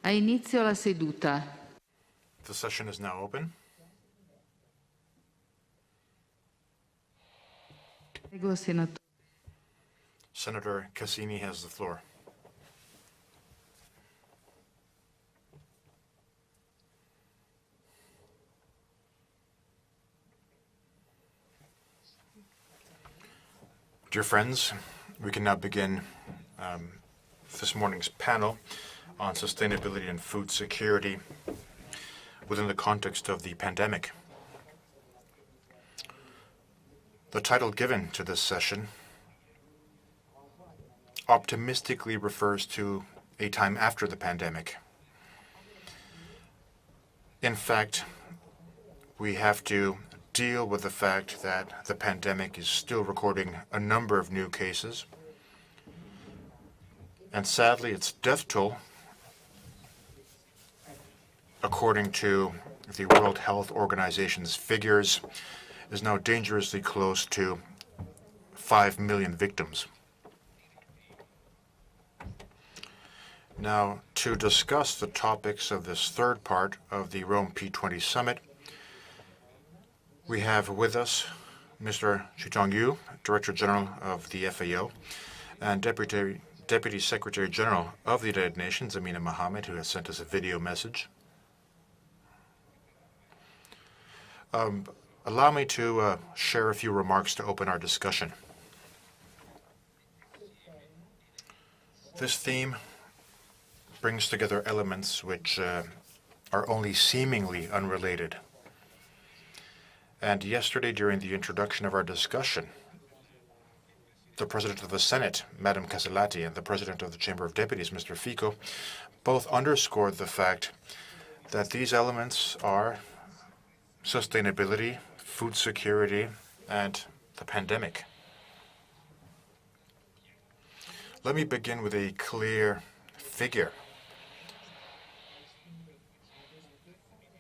Ha inizio la seduta. The session is now open. Prego, Senatore. Senator CASINI has the floor. Dear friends, we can now begin this morning's panel on sustainability and food security within the context of the pandemic. The title given to this session optimistically refers to a time after the pandemic. In fact, we have to deal with the fact that the pandemic is still recording a number of new cases. And sadly, its death toll, according to the World Health Organization's figures, is now dangerously close to 5 million victims. Now, to discuss the topics of this third part of the Rome P20 summit, we have with us Mr. Dongyu, Director General of the FAO, and Deputy Secretary General of the United Nations, Amina, who has sent us a video message. Allow me to share a few remarks to open our discussion. This theme brings together elements which are only seemingly unrelated. And yesterday, during the introduction of our discussion, the President of the Senate, Madam Casellati, and the President of the Chamber of Deputies, Mr. Fico, both underscored the fact that these elements are sustainability, food security, and the pandemic. Let me begin with a clear figure.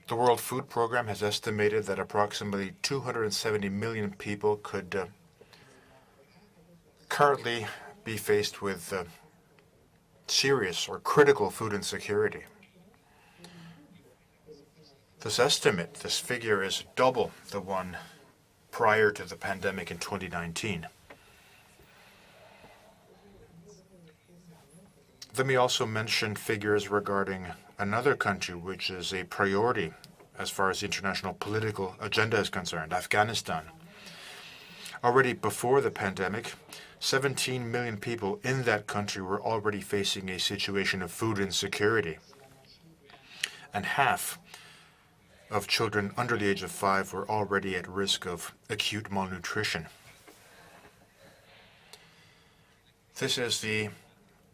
The World Food Programme has estimated that approximately 270 million people could currently be faced with serious or critical food insecurity. This estimate, this figure, is double the one prior to the pandemic in 2019. Let me also mention figures regarding another country which is a priority as far as the international political agenda is concerned, Afghanistan. Already before the pandemic, 17 million people in that country were already facing a situation of food insecurity. And half of children under the age of 5 were already at risk of acute malnutrition. This is the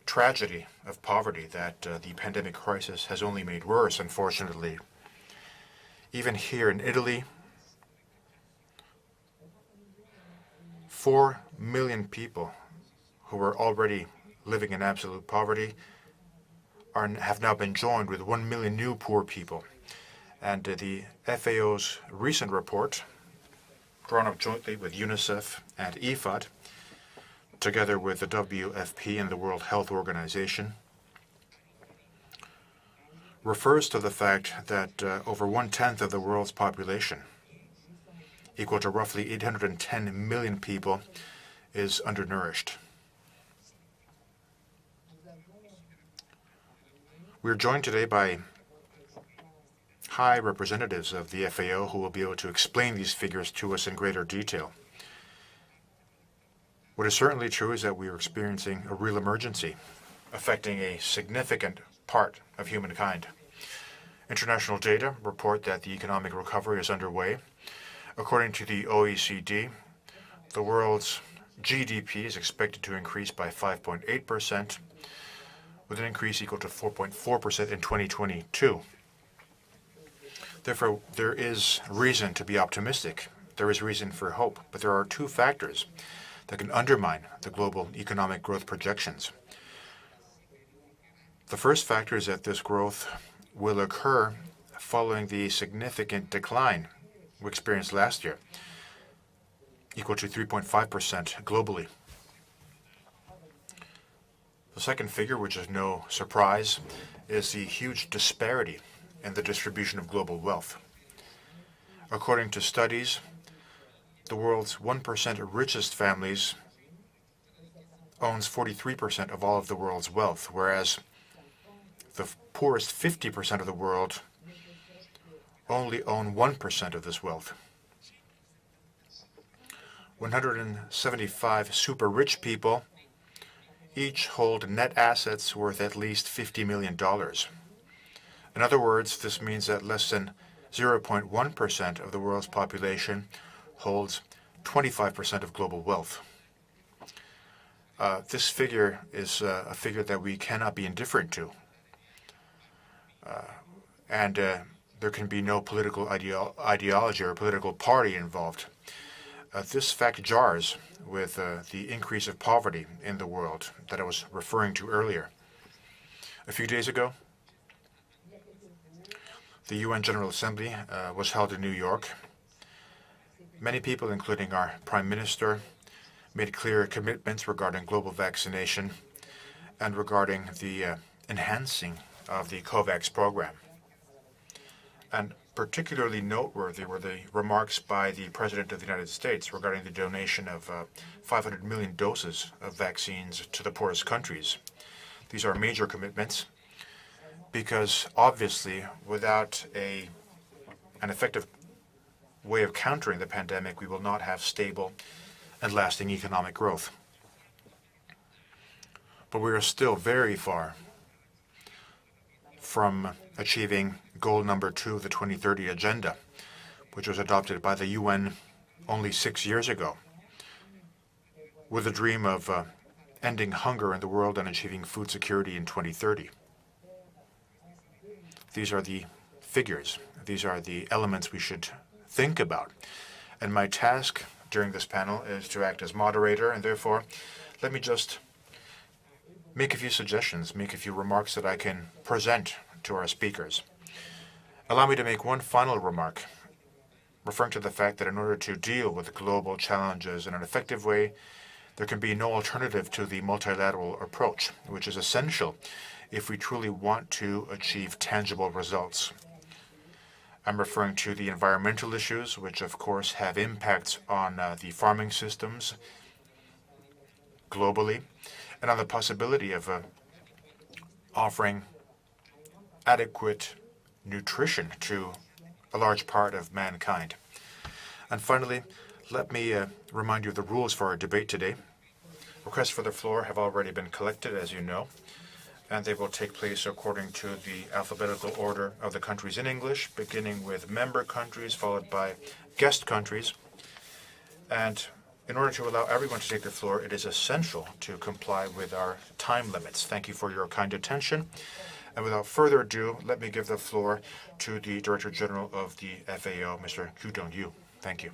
tragedy of poverty that the pandemic crisis has only made worse, unfortunately. Even here in Italy, 4 million people who were already living in absolute poverty have now been joined with 1 million new poor people. And the FAO's recent report, drawn up jointly with UNICEF and IFAD, together with the WFP and the World Health Organization, refers to the fact that over 1/10 of the world's population, equal to roughly 810 million people, is undernourished. We're joined today by high representatives of the FAO who will be able to explain these figures to us in greater detail. What is certainly true is that we are experiencing a real emergency affecting a significant part of humankind. International data report that the economic recovery is underway. According to the OECD, the world's GDP is expected to increase by 5.8%, with an increase equal to 4.4% in 2022. Therefore, there is reason to be optimistic. There is reason for hope. But there are two factors that can undermine the global economic growth projections. The first factor is that this growth will occur following the significant decline we experienced last year, equal to 3.5% globally. The second figure, which is no surprise, is the huge disparity in the distribution of global wealth. According to studies, the world's 1% richest families owns 43% of all of the world's wealth, whereas the poorest 50% of the world only own 1% of this wealth. 175 super rich people each hold net assets worth at least $50 million. In other words, this means that less than 0.1% of the world's population holds 25% of global wealth. This figure is a figure that we cannot be indifferent to. And there can be no political ideology or political party involved. This fact jars with the increase of poverty in the world that I was referring to earlier. A few days ago, the UN General Assembly was held in New York. Many people, including our Prime Minister, made clear commitments regarding global vaccination and regarding the enhancing of the COVAX program. And particularly noteworthy were the remarks by the President of the United States regarding the donation of 500 million doses of vaccines to the poorest countries. These are major commitments because obviously without an effective way of countering the pandemic, we will not have stable and lasting economic growth. But we are still very far from achieving goal number 2 of the 2030 Agenda, which was adopted by the UN only 6 years ago, with a dream of ending hunger in the world and achieving food security in 2030. These are the figures. These are the elements we should think about. And my task during this panel is to act as moderator, and therefore, let me just make a few suggestions, make a few remarks that I can present to our speakers. Allow me to make one final remark, referring to the fact that in order to deal with global challenges in an effective way, there can be no alternative to the multilateral approach, which is essential if we truly want to achieve tangible results. I'm referring to the environmental issues, which of course have impacts on the farming systems globally, and on the possibility of offering adequate nutrition to a large part of mankind. And finally, let me remind you of the rules for our debate today. Requests for the floor have already been collected, as you know, and they will take place according to the alphabetical order of the countries in English, beginning with member countries, followed by guest countries. And in order to allow everyone to take the floor, it is essential to comply with our time limits. Thank you for your kind attention. And without further ado, let me give the floor to the Director General of the FAO, Mr. Dongyu. Thank you.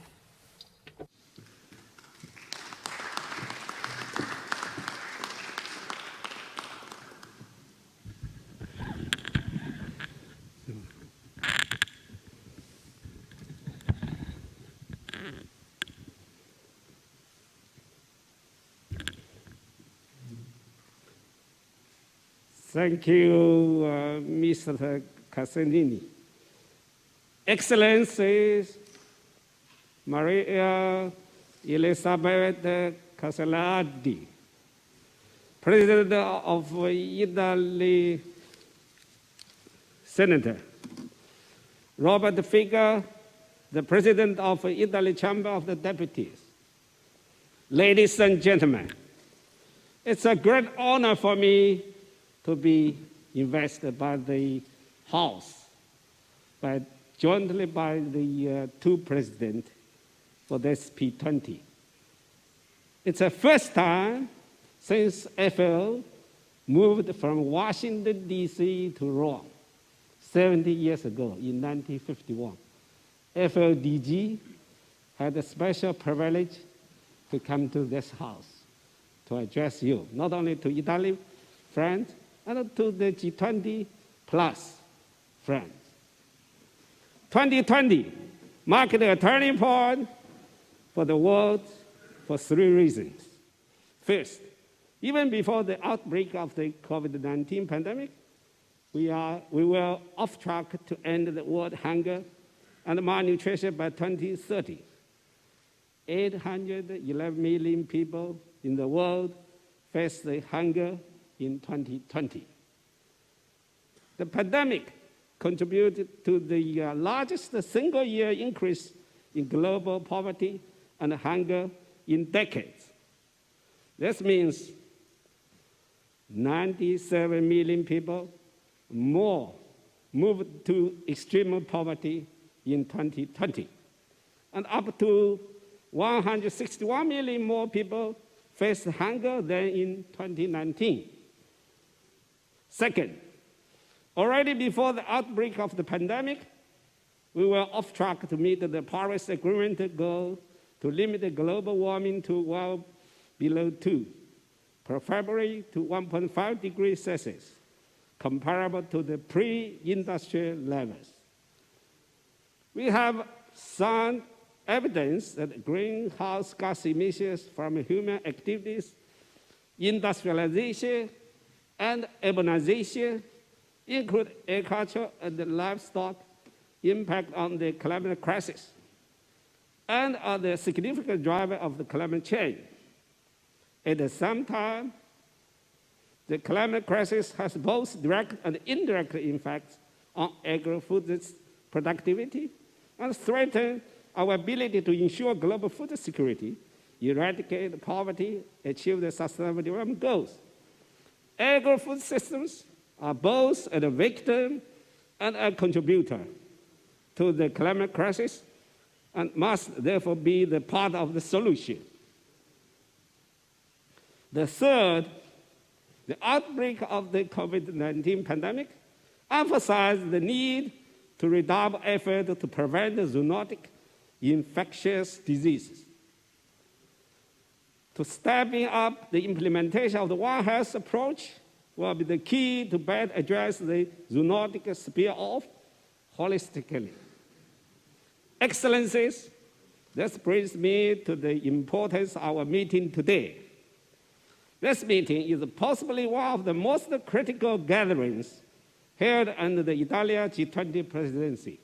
Thank you, Mr. CASINI. Excellencies, Maria Elisabeth Castellardi, President of Italy, Senator, Robert Fico, the President of Italy Chamber of the Deputies. Ladies and gentlemen, it's a great honor for me to be invested by the House, jointly by the two presidents for this P20. It's the first time since FAO moved from Washington, D.C. to Rome 70 years ago in 1951. FAO-DG had a special privilege to come to this House to address you, not only to Italy friends, and to the G20 plus friends. 2020 marked a turning point for the world for three reasons. First, Even before the outbreak of the COVID-19 pandemic, we were off track to end the world hunger and malnutrition by 2030. 811 million people in the world faced the hunger in 2020. The pandemic contributed to the largest single-year increase in global poverty and hunger in decades. This means 97 million people more moved to extreme poverty in 2020, and up to 161 million more people faced hunger than in 2019. Second, already before the outbreak of the pandemic, we were off track to meet the Paris Agreement goal to limit global warming to well below 2, preferably to 1.5 degrees Celsius, comparable to the pre-industrial levels. We have sound evidence that greenhouse gas emissions from human activities, industrialization, and urbanization, include agriculture and livestock, impact on the climate crisis, and are the significant driver of the climate change. At the same time, the climate crisis has both direct and indirect impacts on agri-food productivity and threatens our ability to ensure global food security, eradicate poverty, achieve the Sustainable Development Goals. Agri-food systems are both a victim and a contributor to the climate crisis and must therefore be the part of the solution. The third, the outbreak of the COVID-19 pandemic emphasized the need to redouble effort to prevent zoonotic infectious diseases. To stepping up the implementation of the One Health approach will be the key to better address the zoonotic spill-off holistically. Excellencies, this brings me to the importance of our meeting today. This meeting is possibly one of the most critical gatherings held under the Italian G20 presidency.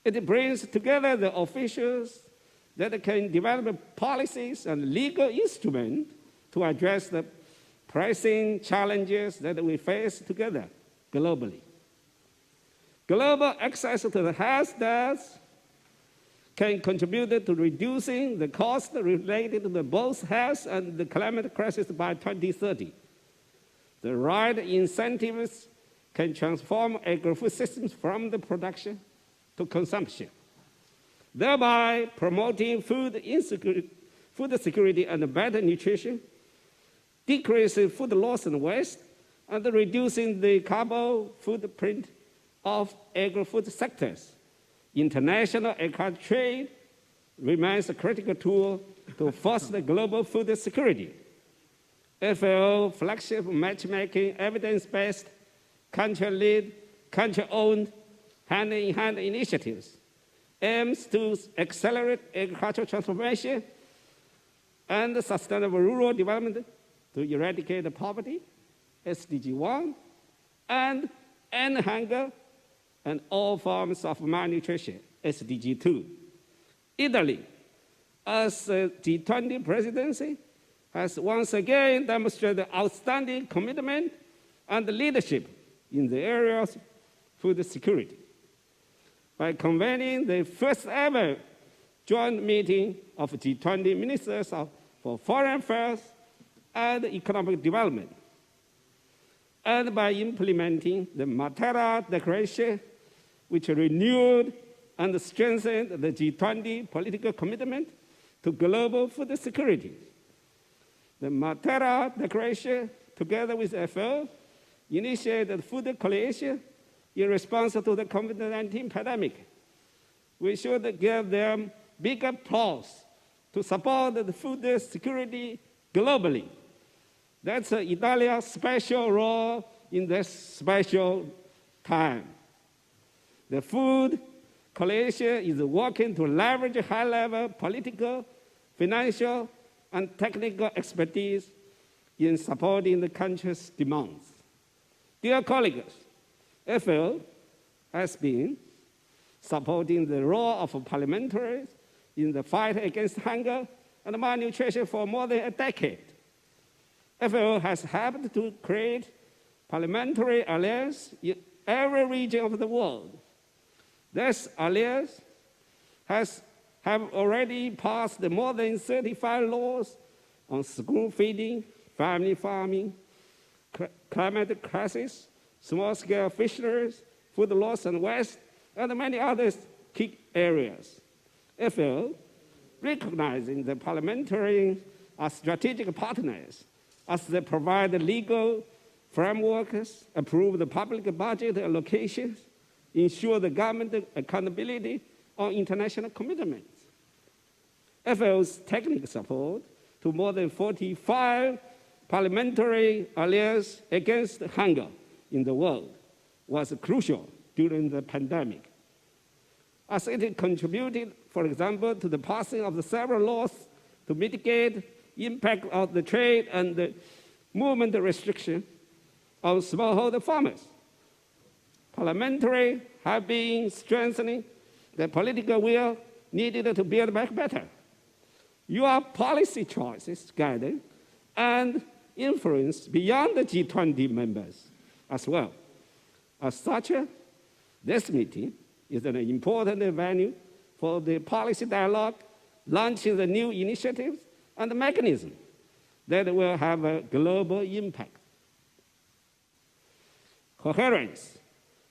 It brings together the officials that can develop policies and legal instruments to address the pressing challenges that we face together globally. Global access to the health nets can contribute to reducing the cost related to both health and the climate crisis by 2030. The right incentives can transform agri-food systems from the production to consumption, thereby promoting food security and better nutrition, decreasing food loss and waste, and reducing the carbon footprint of agri-food sectors. International agricultural trade remains a critical tool to foster global food security. FAO flagship matchmaking, evidence-based, country-led, country-owned, hand-in-hand initiatives aims to accelerate agricultural transformation and sustainable rural development to eradicate poverty, SDG 1, and end hunger and all forms of malnutrition, SDG 2. Italy, as a G20 presidency, has once again demonstrated outstanding commitment and leadership in the area of food security by convening the first ever joint meeting of G20 ministers for foreign affairs and economic development, and by implementing the Matera Declaration, which renewed and strengthened the G20 political commitment to global food security. The Matera Declaration, together with FAO, initiated the Food Coalition in response to the COVID-19 pandemic. We should give them big applause to support the food security globally. That's Italia's special role in this special time. The Food Coalition is working to leverage high-level political, financial, and technical expertise in supporting the country's demands. Dear colleagues, FAO has been supporting the role of parliamentarians in the fight against hunger and malnutrition for more than a decade. FAO has helped to create parliamentary alliance in every region of the world. This alliance have already passed more than 35 laws on school feeding, family farming, climate crisis, small-scale fisheries, food loss and waste, and many other key areas. FAO, recognizing the parliamentarians as strategic partners, as they provide legal frameworks, approve the public budget allocations, ensure the government accountability on international commitments. FAO's technical support to more than 45 parliamentary alliances against hunger in the world was crucial during the pandemic, as it contributed, for example, to the passing of several laws to mitigate the impact of the trade and the movement restriction on smallholder farmers. Parliamentary have been strengthening the political will needed to build back better. Your policy choices, guidance, and influence beyond the G20 members as well. As such, this meeting is an important venue for the policy dialogue, launching the new initiatives and mechanisms that will have a global impact. Coherence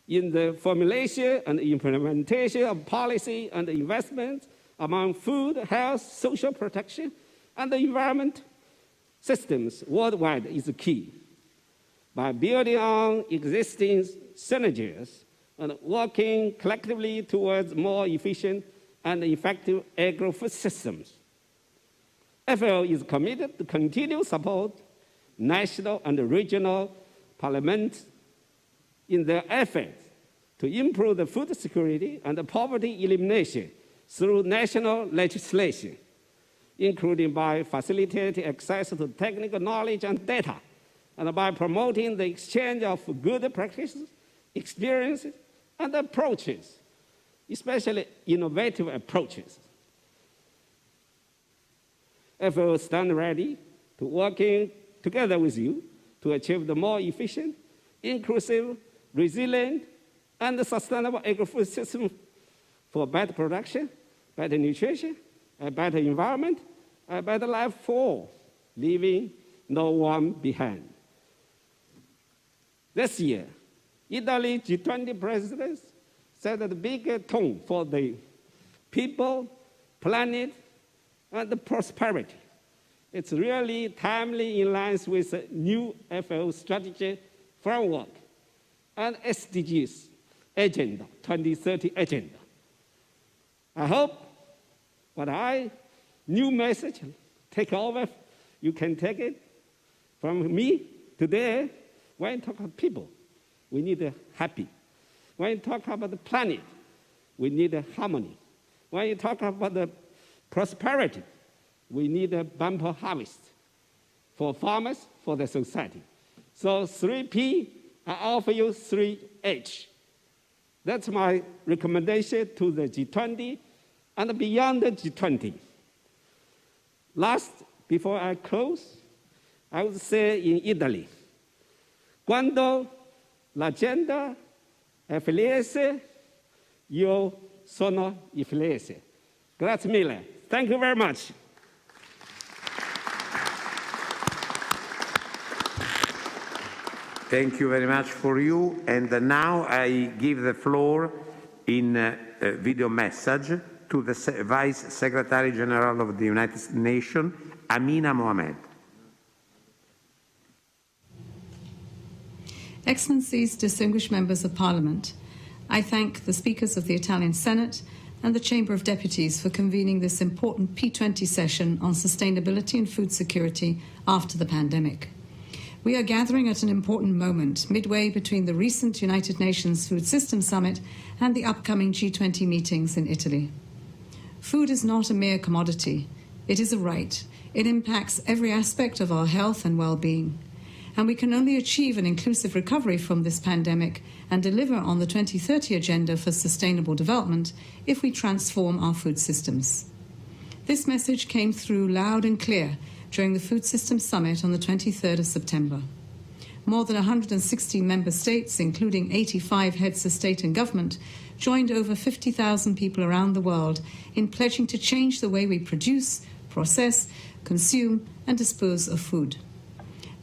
in the formulation and implementation of policy and investments among food, health, social protection, and the environment systems worldwide is key. By building on existing synergies and working collectively towards more efficient and effective agro-food systems, FAO is committed to continue support national and regional parliaments in their efforts to improve the food security and the poverty elimination through national legislation, including by facilitating access to technical knowledge and data, and by promoting the exchange of good practices, experiences, and approaches, especially innovative approaches. FAO stands ready to working together with you to achieve the more efficient, inclusive, resilient, and sustainable agri-food system for better production, better nutrition, a better environment, a better life for all, leaving no one behind. This year, Italy G20 presidents set a big tone for the people, planet, and the prosperity. It's really timely in line with the new FAO strategy framework and SDGs agenda, 2030 agenda. I hope what new message take over, you can take it from me today. When you talk about people, we need happy. When you talk about the planet, we need harmony. When you talk about the prosperity, we need a bumper harvest for farmers, for the society. So 3P, I offer you 3H. That's my recommendation to the G20 and beyond the G20. Last, before I close, I would say in Italy, quando l'agenda è felice, io sono felice. Grazie mille. Thank you very much. Thank you very much for you. And now I give the floor in video message to the Vice Secretary General of the United Nations, Amina MOHAMMED. Excellencies, distinguished members of Parliament, I thank the speakers of the Italian Senate and the Chamber of Deputies for convening this important P20 session on sustainability and food security after the pandemic. We are gathering at an important moment, midway between the recent United Nations Food Systems Summit and the upcoming G20 meetings in Italy. Food is not a mere commodity. It is a right. It impacts every aspect of our health and well-being. And we can only achieve an inclusive recovery from this pandemic and deliver on the 2030 Agenda for Sustainable Development if we transform our food systems. This message came through loud and clear during the Food Systems Summit on the 23rd of September. More than 160 member states, including 85 heads of state and government, joined over 50,000 people around the world in pledging to change the way we produce, process, consume, and dispose of food.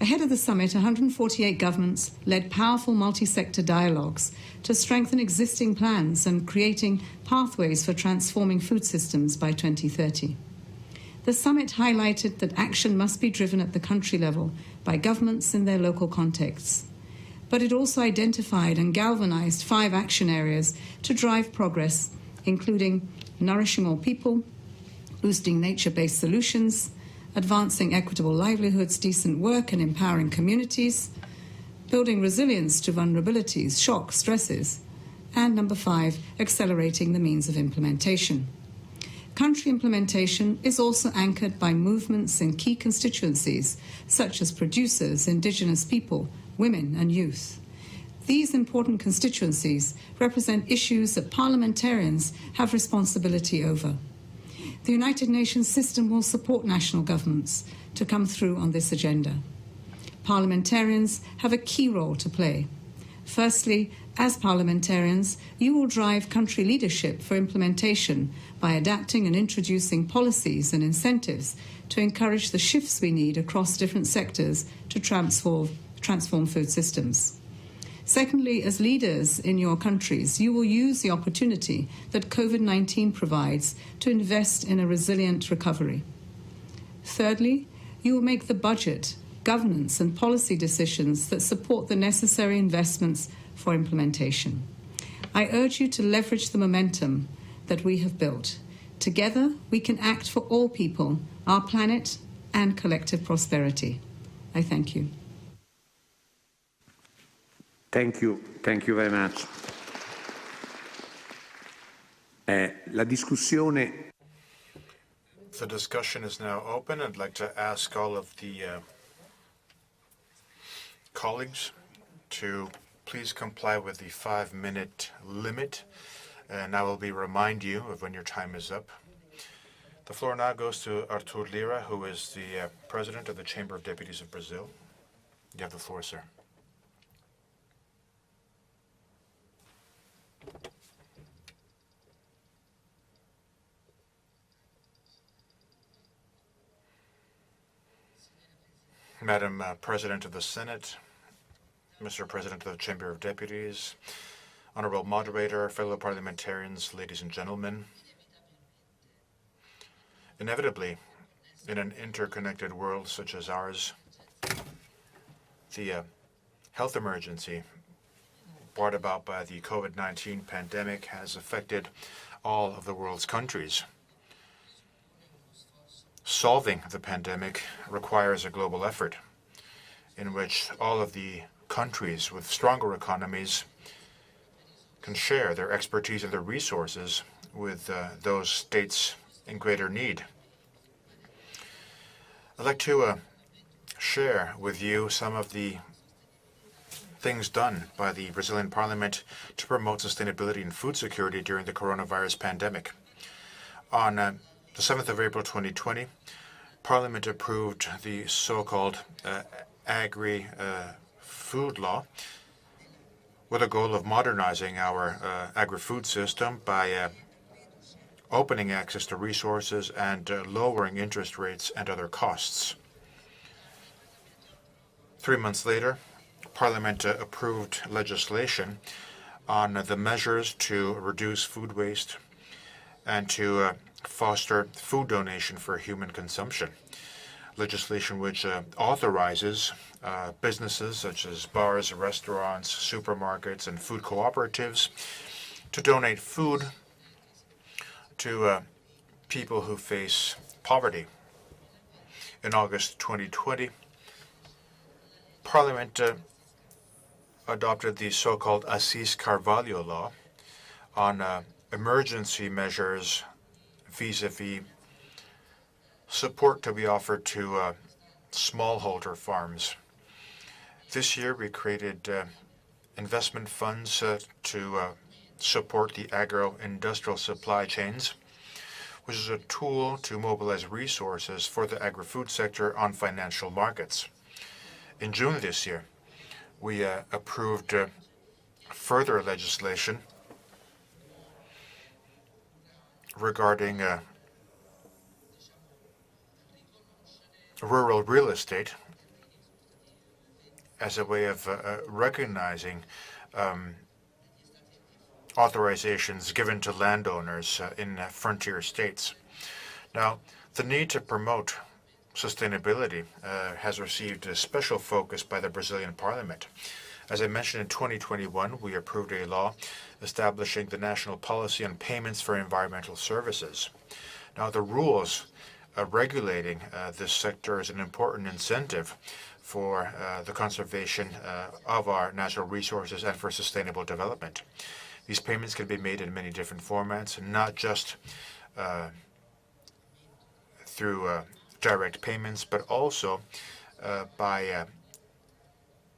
Ahead of the summit, 148 governments led powerful multi-sector dialogues to strengthen existing plans and creating pathways for transforming food systems by 2030. The summit highlighted that action must be driven at the country level by governments in their local contexts. But it also identified and galvanized 5 action areas to drive progress, including nourishing all people, boosting nature-based solutions, advancing equitable livelihoods, decent work, and empowering communities, building resilience to vulnerabilities, shocks, stresses, and number 5, accelerating the means of implementation. Country implementation is also anchored by movements in key constituencies, such as producers, indigenous people, women, and youth. These important constituencies represent issues that parliamentarians have responsibility over. The United Nations system will support national governments to come through on this agenda. Parliamentarians have a key role to play. Firstly, as parliamentarians, you will drive country leadership for implementation by adapting and introducing policies and incentives to encourage the shifts we need across different sectors to transform food systems. Secondly, as leaders in your countries, you will use the opportunity that COVID-19 provides to invest in a resilient recovery. Thirdly, you will make the budget, governance and policy decisions that support the necessary investments for implementation. I urge you to leverage the momentum that we have built. Together, we can act for all people, our planet, and collective prosperity. I thank you. Thank you very much. La discussione. The discussion is now open. I'd like to ask all of the colleagues to please comply with the 5-minute limit, and I will remind you of when your time is up. The floor now goes to Artur Lira, who is the President of the Chamber of Deputies of Brazil. You have the floor, sir. Madam President of the Senate, Mr. President of the Chamber of Deputies, Honorable Moderator, fellow parliamentarians, ladies and gentlemen. Inevitably, in an interconnected world such as ours, the health emergency brought about by the COVID-19 pandemic has affected all of the world's countries. Solving the pandemic requires a global effort in which all of the countries with stronger economies can share their expertise and their resources with those states in greater need. I'd like to share with you some of the things done by the Brazilian Parliament to promote sustainability and food security during the coronavirus pandemic. On the 7th of April 2020, Parliament approved the so-called agri-food law with a goal of modernizing our agri-food system by opening access to resources and lowering interest rates and other costs. 3 months later, Parliament approved legislation on the measures to reduce food waste and to foster food donation for human consumption. Legislation which authorizes businesses such as bars, restaurants, supermarkets, and food cooperatives to donate food to people who face poverty. In August 2020, Parliament adopted the so-called Assis Carvalho law on emergency measures vis-à-vis support to be offered to smallholder farms. This year, we created investment funds to support the agro-industrial supply chains, which is a tool to mobilize resources for the agri-food sector on financial markets. In June this year, we approved further legislation regarding rural real estate as a way of recognizing authorizations given to landowners in frontier states. Now, the need to promote sustainability has received a special focus by the Brazilian Parliament. As I mentioned, in 2021, we approved a law establishing the national policy on payments for environmental services. Now, the rules regulating this sector is an important incentive for the conservation of our natural resources and for sustainable development. These payments can be made in many different formats, not just through direct payments, but also by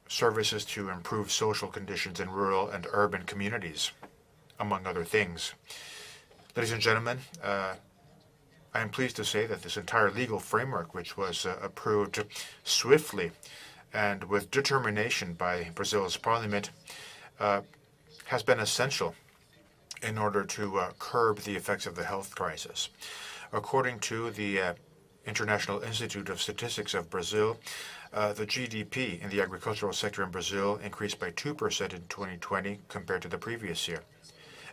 services to improve social conditions in rural and urban communities, among other things. Ladies and gentlemen, I am pleased to say that this entire legal framework, which was approved swiftly and with determination by Brazil's parliament, has been essential in order to curb the effects of the health crisis. According to the International Institute of Statistics of Brazil, the GDP in the agricultural sector in Brazil increased by 2% in 2020 compared to the previous year.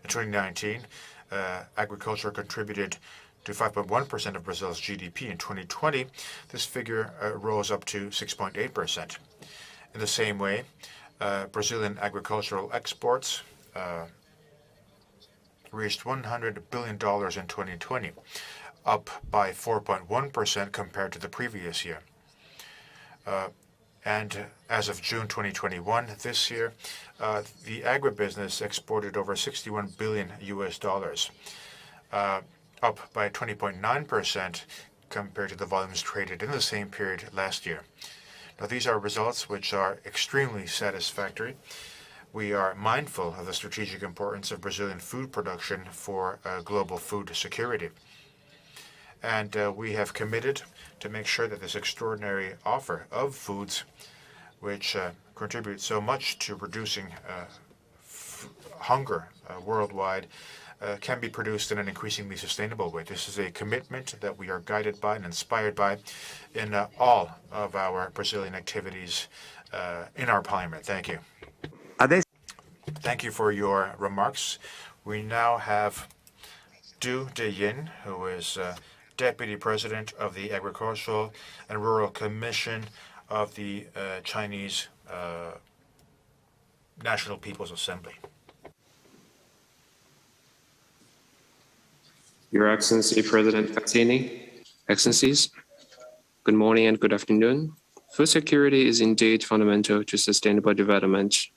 In 2019, agriculture contributed to 5.1% of Brazil's GDP. In 2020, this figure rose up to 6.8%. In the same way, Brazilian agricultural exports reached $100 billion in 2020, up by 4.1% compared to the previous year. And as of June 2021, this year, the agribusiness exported over $61 billion, up by 20.9% compared to the volumes traded in the same period last year. Now, these are results which are extremely satisfactory. We are mindful of the strategic importance of Brazilian food production for global food security. And we have committed to make sure that this extraordinary offer of foods, which contribute so much to reducing hunger worldwide, can be produced in an increasingly sustainable way. This is a commitment that we are guided by and inspired by in all of our Brazilian activities in our parliament. Thank you. Thank you for your remarks. We now have Du Deyin, who is Deputy President of the Agricultural and Rural Commission of the Chinese National People's Assembly. Your Excellency President CASINI, Excellencies, good morning and good afternoon. Food security is indeed fundamental to sustainable development.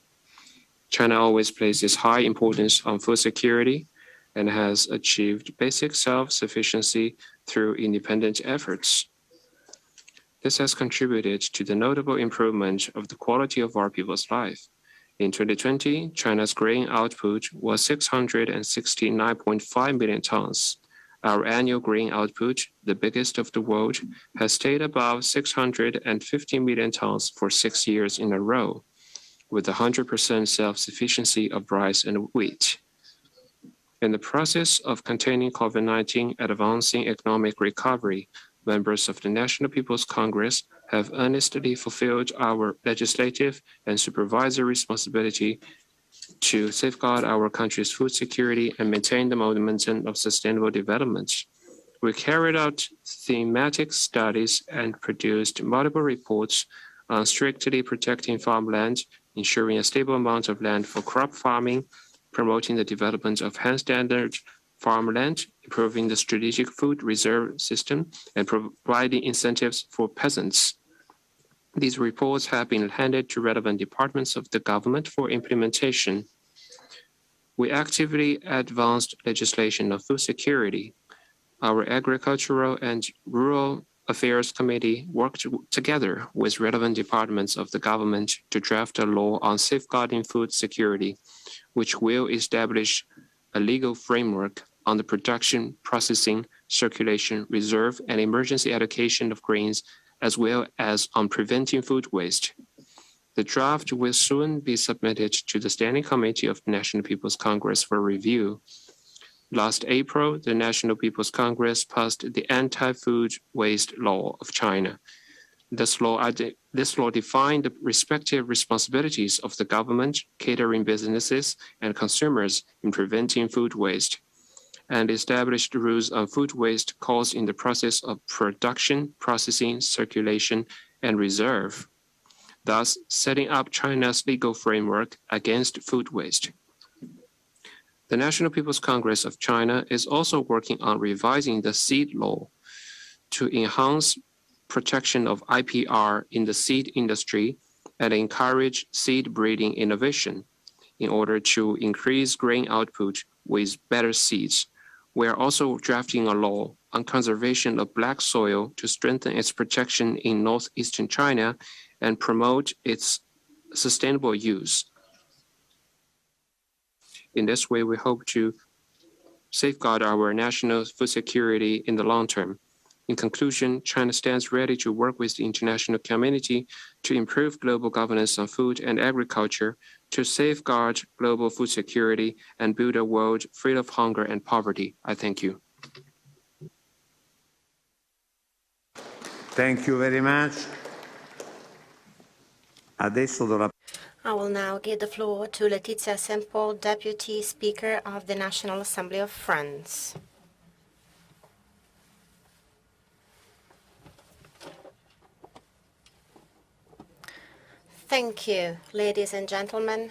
China always places high importance on food security and has achieved basic self-sufficiency through independent efforts. This has contributed to the notable improvement of the quality of our people's life. In 2020, China's grain output was 669.5 million tons. Our annual grain output, the biggest of the world, has stayed above 650 million tons for 6 years in a row, with 100% self-sufficiency of rice and wheat. In the process of containing COVID-19 and advancing economic recovery, members of the National People's Congress have earnestly fulfilled our legislative and supervisory responsibility to safeguard our country's food security and maintain the momentum of sustainable development. We carried out thematic studies and produced multiple reports on strictly protecting farmland, ensuring a stable amount of land for crop farming, promoting the development of high standard farmland, improving the strategic food reserve system, and providing incentives for peasants. These reports have been handed to relevant departments of the government for implementation. We actively advanced legislation on food security. Our Agricultural and Rural Affairs Committee worked together with relevant departments of the government to draft a law on safeguarding food security, which will establish a legal framework on the production, processing, circulation, reserve, and emergency allocation of grains, as well as on preventing food waste. The draft will soon be submitted to the Standing Committee of the National People's Congress for review. Last April, the National People's Congress passed the Anti-Food Waste Law of China. This law defined the respective responsibilities of the government, catering businesses, and consumers in preventing food waste, and established rules on food waste caused in the process of production, processing, circulation, and reserve, thus setting up China's legal framework against food waste. The National People's Congress of China is also working on revising the seed law to enhance protection of IPR in the seed industry and encourage seed breeding innovation in order to increase grain output with better seeds. We are also drafting a law on conservation of black soil to strengthen its protection in northeastern China and promote its sustainable use. In this way, we hope to safeguard our national food security in the long term. In conclusion, China stands ready to work with the international community to improve global governance on food and agriculture, to safeguard global food security, and build a world free of hunger and poverty. I thank you. Thank you very much. Adesso do la... I will now give the floor to Letizia Semple, Deputy Speaker of the National Assembly of France. Thank you, ladies and gentlemen,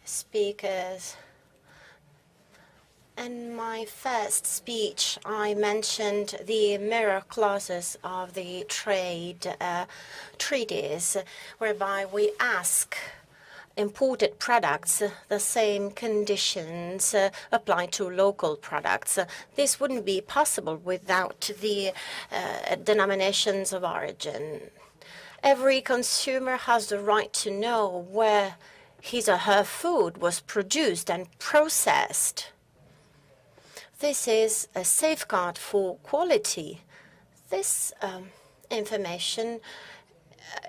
speakers. In my first speech, I mentioned the mirror clauses of the trade treaties, whereby we ask imported products the same conditions apply to local products. This wouldn't be possible without the denominations of origin. Every consumer has the right to know where his or her food was produced and processed. This is a safeguard for quality. This information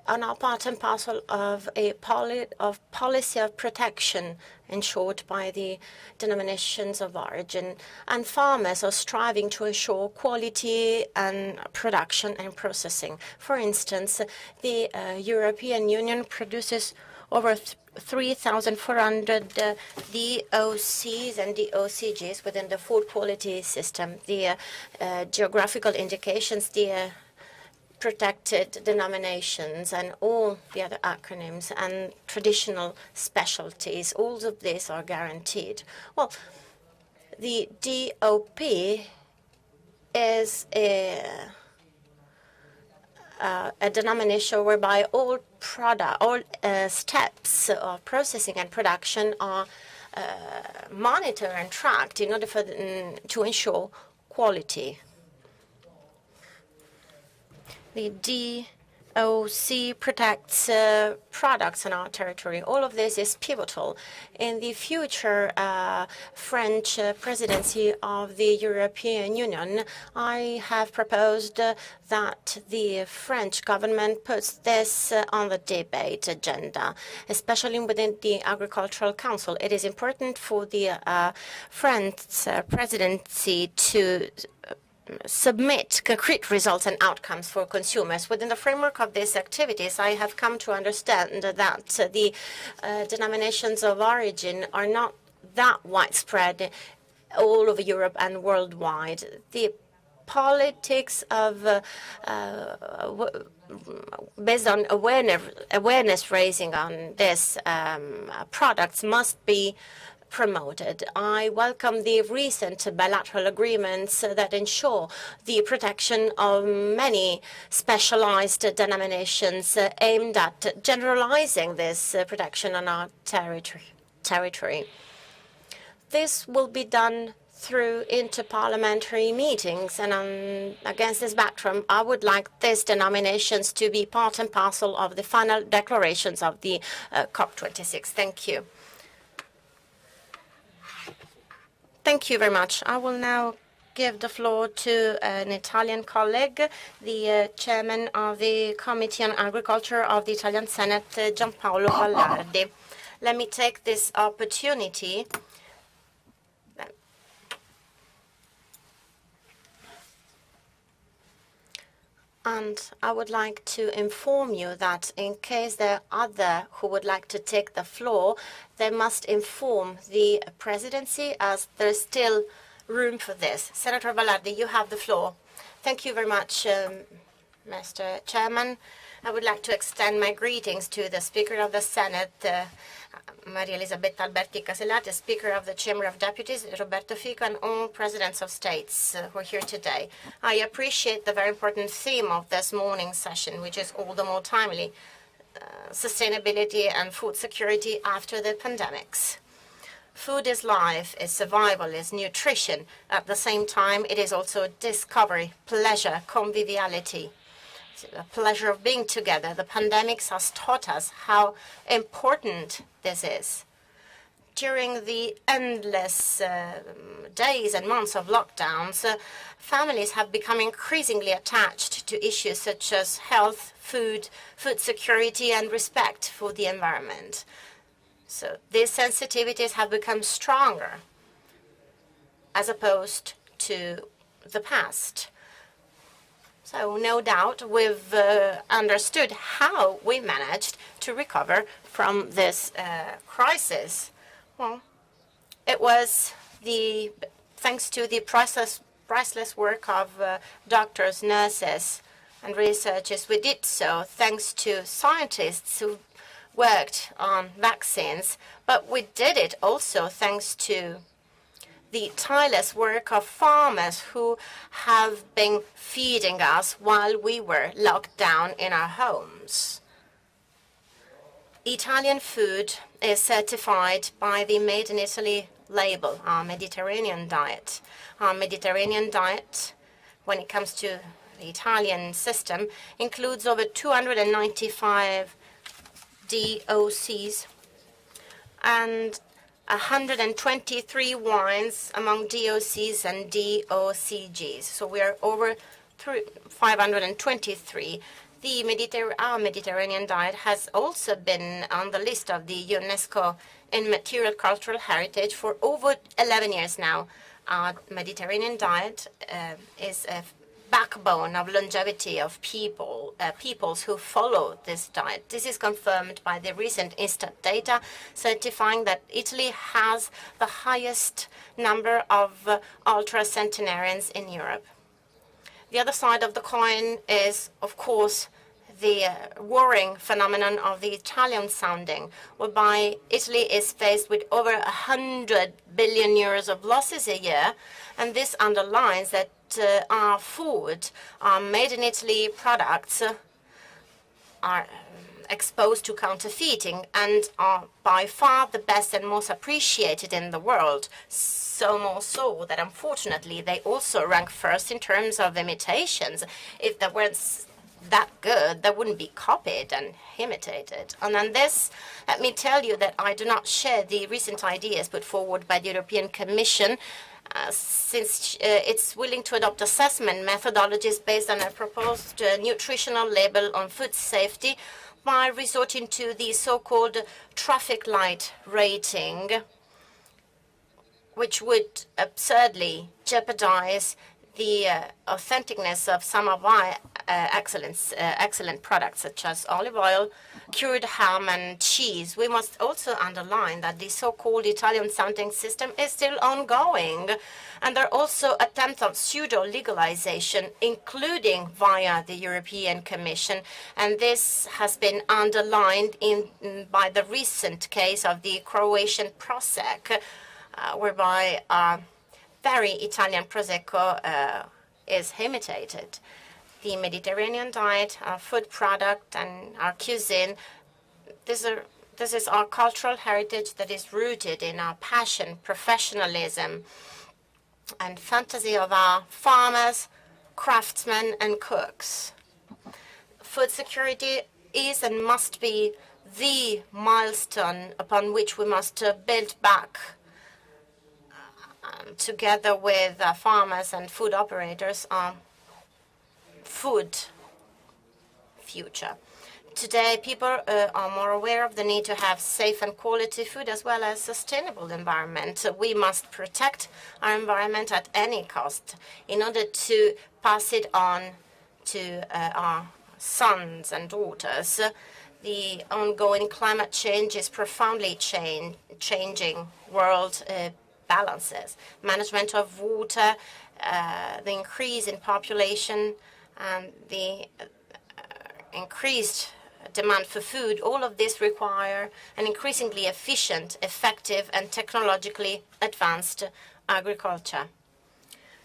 are now part and parcel of a policy of protection ensured by the denominations of origin, and farmers are striving to ensure quality and production and processing. For instance, the European Union produces over 3,400 DOCs and DOCGs within the food quality system. The geographical indications, the protected denominations, and all the other acronyms and traditional specialties, all of these are guaranteed. Well, the DOP is a denomination whereby all steps of processing and production are monitored and tracked in order to ensure quality. The DOC protects products in our territory. All of this is pivotal. In the future French presidency of the European Union, I have proposed that the French government puts this on the debate agenda, especially within the Agricultural Council. It is important for the French presidency to submit concrete results and outcomes for consumers. Within the framework of these activities, I have come to understand that the denominations of origin are not that widespread all over Europe and worldwide. The politics of based on awareness raising on this products must be promoted. I welcome the recent bilateral agreements that ensure the protection of many specialized denominations aimed at generalizing this protection on our territory. This will be done through interparliamentary meetings. And against this backdrop, I would like these denominations to be part and parcel of the final declarations of the COP26. Thank you. Thank you very much. I will now give the floor to an Italian colleague, the chairman of the Committee on Agriculture of the Italian Senate, Gianpaolo Vallardi. Let me take this opportunity and I would like to inform you that in case there are others who would like to take the floor, they must inform the presidency, as there's still room for this. Senator Vallardi, you have the floor. Thank you very much, Mr. Chairman. I would like to extend my greetings to the Speaker of the Senate, Maria Elisabetta Alberti Casellati, Speaker of the Chamber of Deputies, Roberto Fico, and all presidents of states who are here today. I appreciate the very important theme of this morning's session, which is all the more timely, sustainability and food security after the pandemics. Food is life, is survival, is nutrition. At the same time, it is also discovery, pleasure, conviviality. The pleasure of being together. The pandemics has taught us how important this is. During the endless days and months of lockdowns, families have become increasingly attached to issues such as health, food security, and respect for the environment. So these sensitivities have become stronger as opposed to the past. So no doubt we've understood how we managed to recover from this crisis. Well, it was thanks to the priceless work of doctors, nurses, and researchers. We did so thanks to scientists who worked on vaccines, but we did it also thanks to the tireless work of farmers who have been feeding us while we were locked down in our homes. Italian food is certified by the Made in Italy label, our Mediterranean diet. Our Mediterranean diet, when it comes to the Italian system, includes over 295 DOCs and 123 wines among DOCs and DOCGs. So we are over 523. Our Mediterranean diet has also been on the list of the UNESCO Immaterial Cultural Heritage for over 11 years now. Our Mediterranean diet is a backbone of longevity of peoples who follow this diet. This is confirmed by the recent Instat data certifying that Italy has the highest number of ultra-centenarians in Europe. The other side of the coin is, of course, the worrying phenomenon of the Italian sounding, whereby Italy is faced with over 100 billion euros of losses a year, and this underlines that our food, our made-in-Italy products are exposed to counterfeiting and are by far the best and most appreciated in the world. So more so that unfortunately they also rank first in terms of imitations. If they weren't that good, they wouldn't be copied and imitated. And on this, let me tell you that I do not share the recent ideas put forward by the European Commission, since it's willing to adopt assessment methodologies based on a proposed nutritional label on food safety by resorting to the so-called traffic light rating, which would absurdly jeopardize the authenticness of some of our excellent products, such as olive oil, cured ham, and cheese. We must also underline that the so-called Italian sounding system is still ongoing, and there are also attempts of pseudo-legalization, including via the European Commission, and this has been underlined by the recent case of the Croatian Prosek, whereby very Italian Prosecco is imitated. The Mediterranean diet, our food product, and our cuisine, this is our cultural heritage that is rooted in our passion, professionalism, and fantasy of our farmers, craftsmen, and cooks. Food security is and must be the milestone upon which we must build back together with farmers and food operators our food future. Today, people are more aware of the need to have safe and quality food as well as sustainable environment. We must protect our environment at any cost in order to pass it on to our sons and daughters. The ongoing climate change is profoundly changing world balances. Management of water, the increase in population, and the increased demand for food, all of this require an increasingly efficient, effective, and technologically advanced agriculture.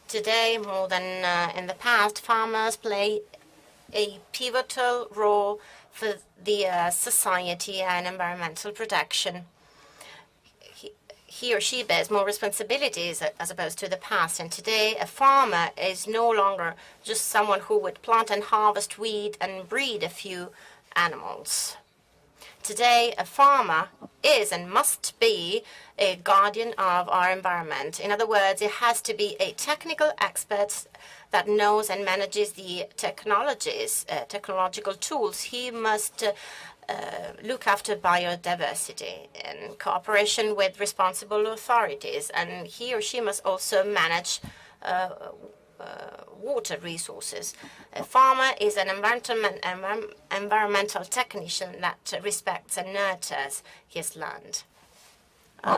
Today, more than in the past, farmers play a pivotal role for the society and environmental protection. He or she bears more responsibilities as opposed to the past. And today, a farmer is no longer just someone who would plant and harvest wheat and breed a few animals. Today, a farmer is and must be a guardian of our environment. In other words, it has to be a technical expert that knows and manages the technologies, technological tools. He must look after biodiversity in cooperation with responsible authorities, and he or she must also manage water resources. A farmer is an environmental technician that respects and nurtures his land.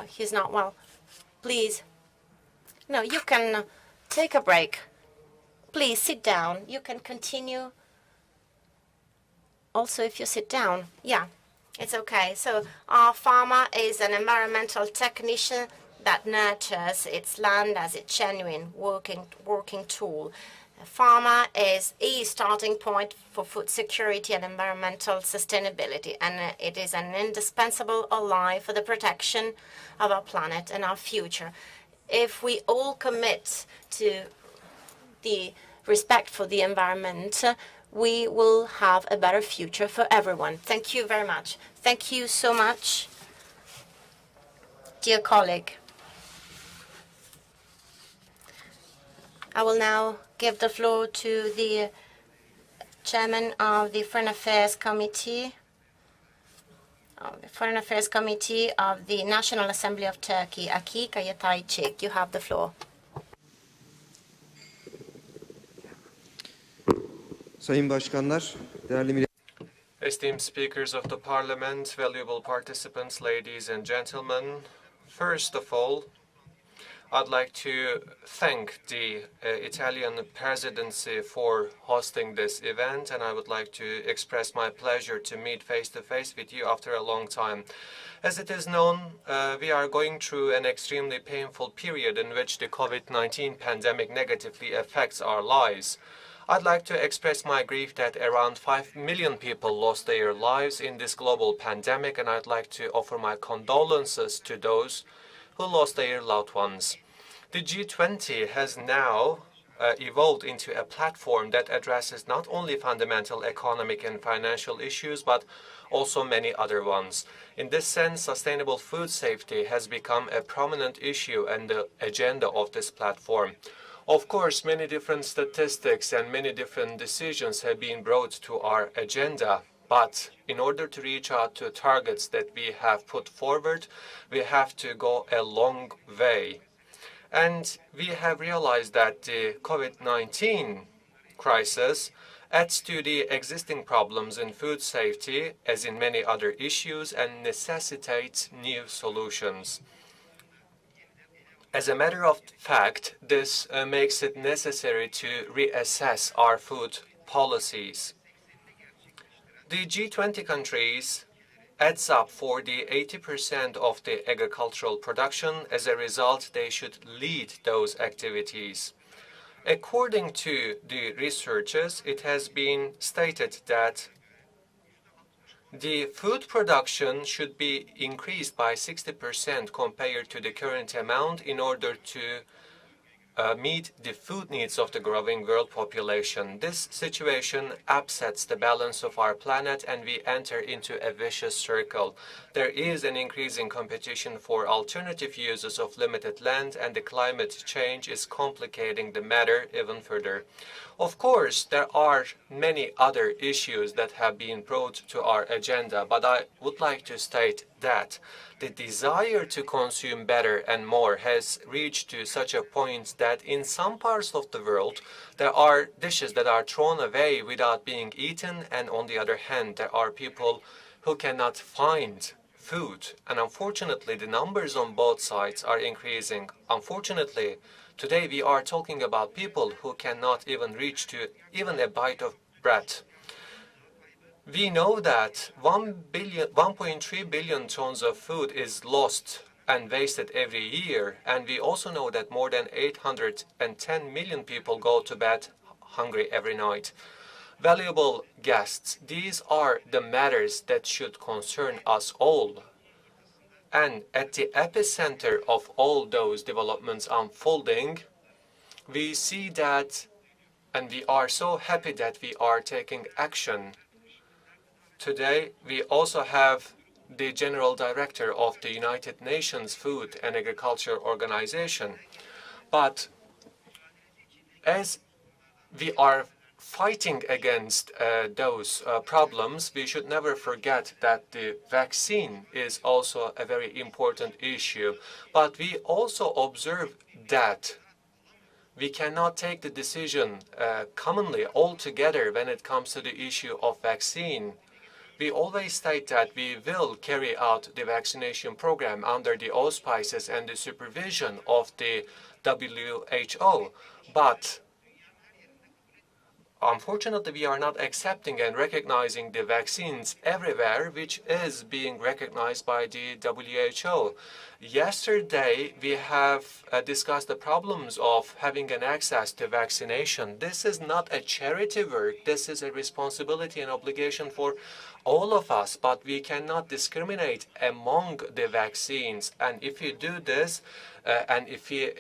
He's not well. Please. No, you can take a break. Please sit down. You can continue. Also, if you sit down, yeah, it's okay. So our farmer is an environmental technician that nurtures its land as a genuine working tool. A farmer is a starting point for food security and environmental sustainability, and it is an indispensable ally for the protection of our planet and our future. If we all commit to the respect for the environment, we will have a better future for everyone. Thank you very much. Thank you so much, dear colleague. I will now give the floor to the chairman of the Foreign Affairs Committee, of the National Assembly of Turkey, Aki Kayataycik. You have the floor. Sayın Başkanlar, değerli Esteemed speakers of the Parliament, valuable participants, ladies and gentlemen, first of all, I'd like to thank the Italian presidency for hosting this event, and I would like to express my pleasure to meet face-to-face with you after a long time. As it is known, we are going through an extremely painful period in which the COVID-19 pandemic negatively affects our lives. I'd like to express my grief that around 5 million people lost their lives in this global pandemic, and I'd like to offer my condolences to those who lost their loved ones. The G20 has now evolved into a platform that addresses not only fundamental economic and financial issues, but also many other ones. In this sense, sustainable food safety has become a prominent issue on the agenda of this platform. Of course, many different statistics and many different decisions have been brought to our agenda. But in order to reach out to targets that we have put forward, we have to go a long way. And we have realized that the COVID-19 crisis adds to the existing problems in food safety, as in many other issues, and necessitates new solutions. As a matter of fact, this makes it necessary to reassess our food policies. The G20 countries adds up for the 80% of the agricultural production. As a result, they should lead those activities. According to the researchers, it has been stated that the food production should be increased by 60% compared to the current amount in order to meet the food needs of the growing world population. This situation upsets the balance of our planet and we enter into a vicious circle. There is an increasing competition for alternative uses of limited land, and the climate change is complicating the matter even further. Of course, there are many other issues that have been brought to our agenda, but I would like to state that the desire to consume better and more has reached to such a point that in some parts of the world there are dishes that are thrown away without being eaten, and on the other hand there are people who cannot find food. And unfortunately the numbers on both sides are increasing. Unfortunately, today we are talking about people who cannot even reach to even a bite of bread. We know that 1.3 billion tons of food is lost and wasted every year, and we also know that more than 810 million people go to bed hungry every night. Valuable guests, these are the matters that should concern us all. And at the epicenter of all those developments unfolding, we see that, and we are so happy that we are taking action. Today, we also have the General Director of the United Nations Food and Agriculture Organization. But as we are fighting against those problems, we should never forget that the vaccine is also a very important issue. But we also observe that we cannot take the decision commonly all together when it comes to the issue of vaccine. We always state that we will carry out the vaccination program under the auspices and the supervision of the WHO, but unfortunately we are not accepting and recognizing the vaccines everywhere, which is being recognized by the WHO. Yesterday we have discussed the problems of having an access to vaccination. This is not a charity work, this is a responsibility and obligation for all of us, but we cannot discriminate among the vaccines. And if you do this, and if we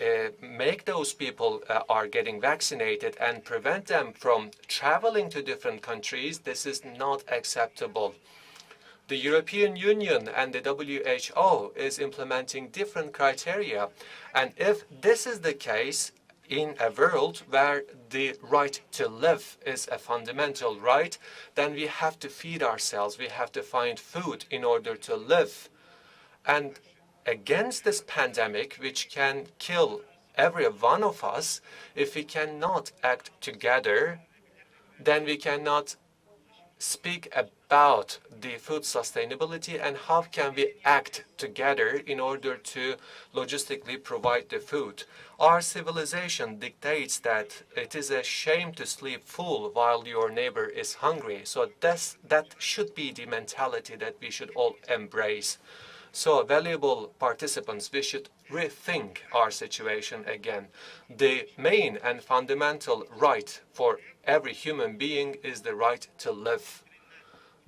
make those people are getting vaccinated and prevent them from traveling to different countries, this is not acceptable. The European Union and the WHO is implementing different criteria. And if this is the case, in a world where the right to live is a fundamental right, then we have to feed ourselves. We have to find food in order to live. And against this pandemic, which can kill every one of us, if we cannot act together, then we cannot speak about the food sustainability and how can we act together in order to logistically provide the food. Our civilization dictates that it is a shame to sleep full while your neighbor is hungry. So that should be the mentality that we should all embrace. So, valuable participants, we should rethink our situation again. The main and fundamental right for every human being is the right to live.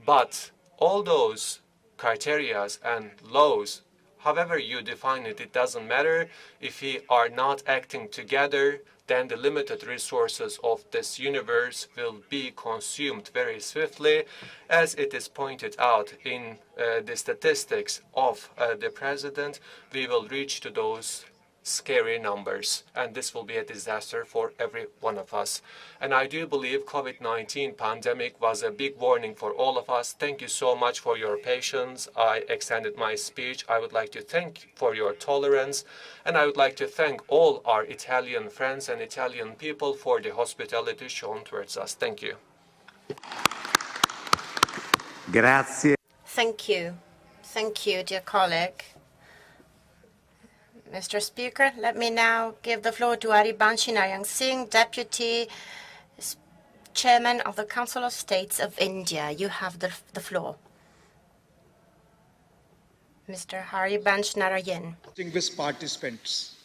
But all those criteria and laws, however you define it, it doesn't matter. If we are not acting together, then the limited resources of this universe will be consumed very swiftly. As it is pointed out in the statistics of the president, we will reach to those scary numbers, and this will be a disaster for every one of us. And I do believe COVID-19 pandemic was a big warning for all of us. Thank you so much for your patience. I extended my speech. I would like to thank for your tolerance, and I would like to thank all our Italian friends and Italian people for the hospitality shown towards us. Thank you. Grazie. Thank you. Thank you, dear colleague. Mr. Speaker, let me now give the floor to Haribansh Narayana Singh, Deputy Chairman of the Council of States of India. You have the floor. Mr. Haribansh Narayan. Distinguished participants,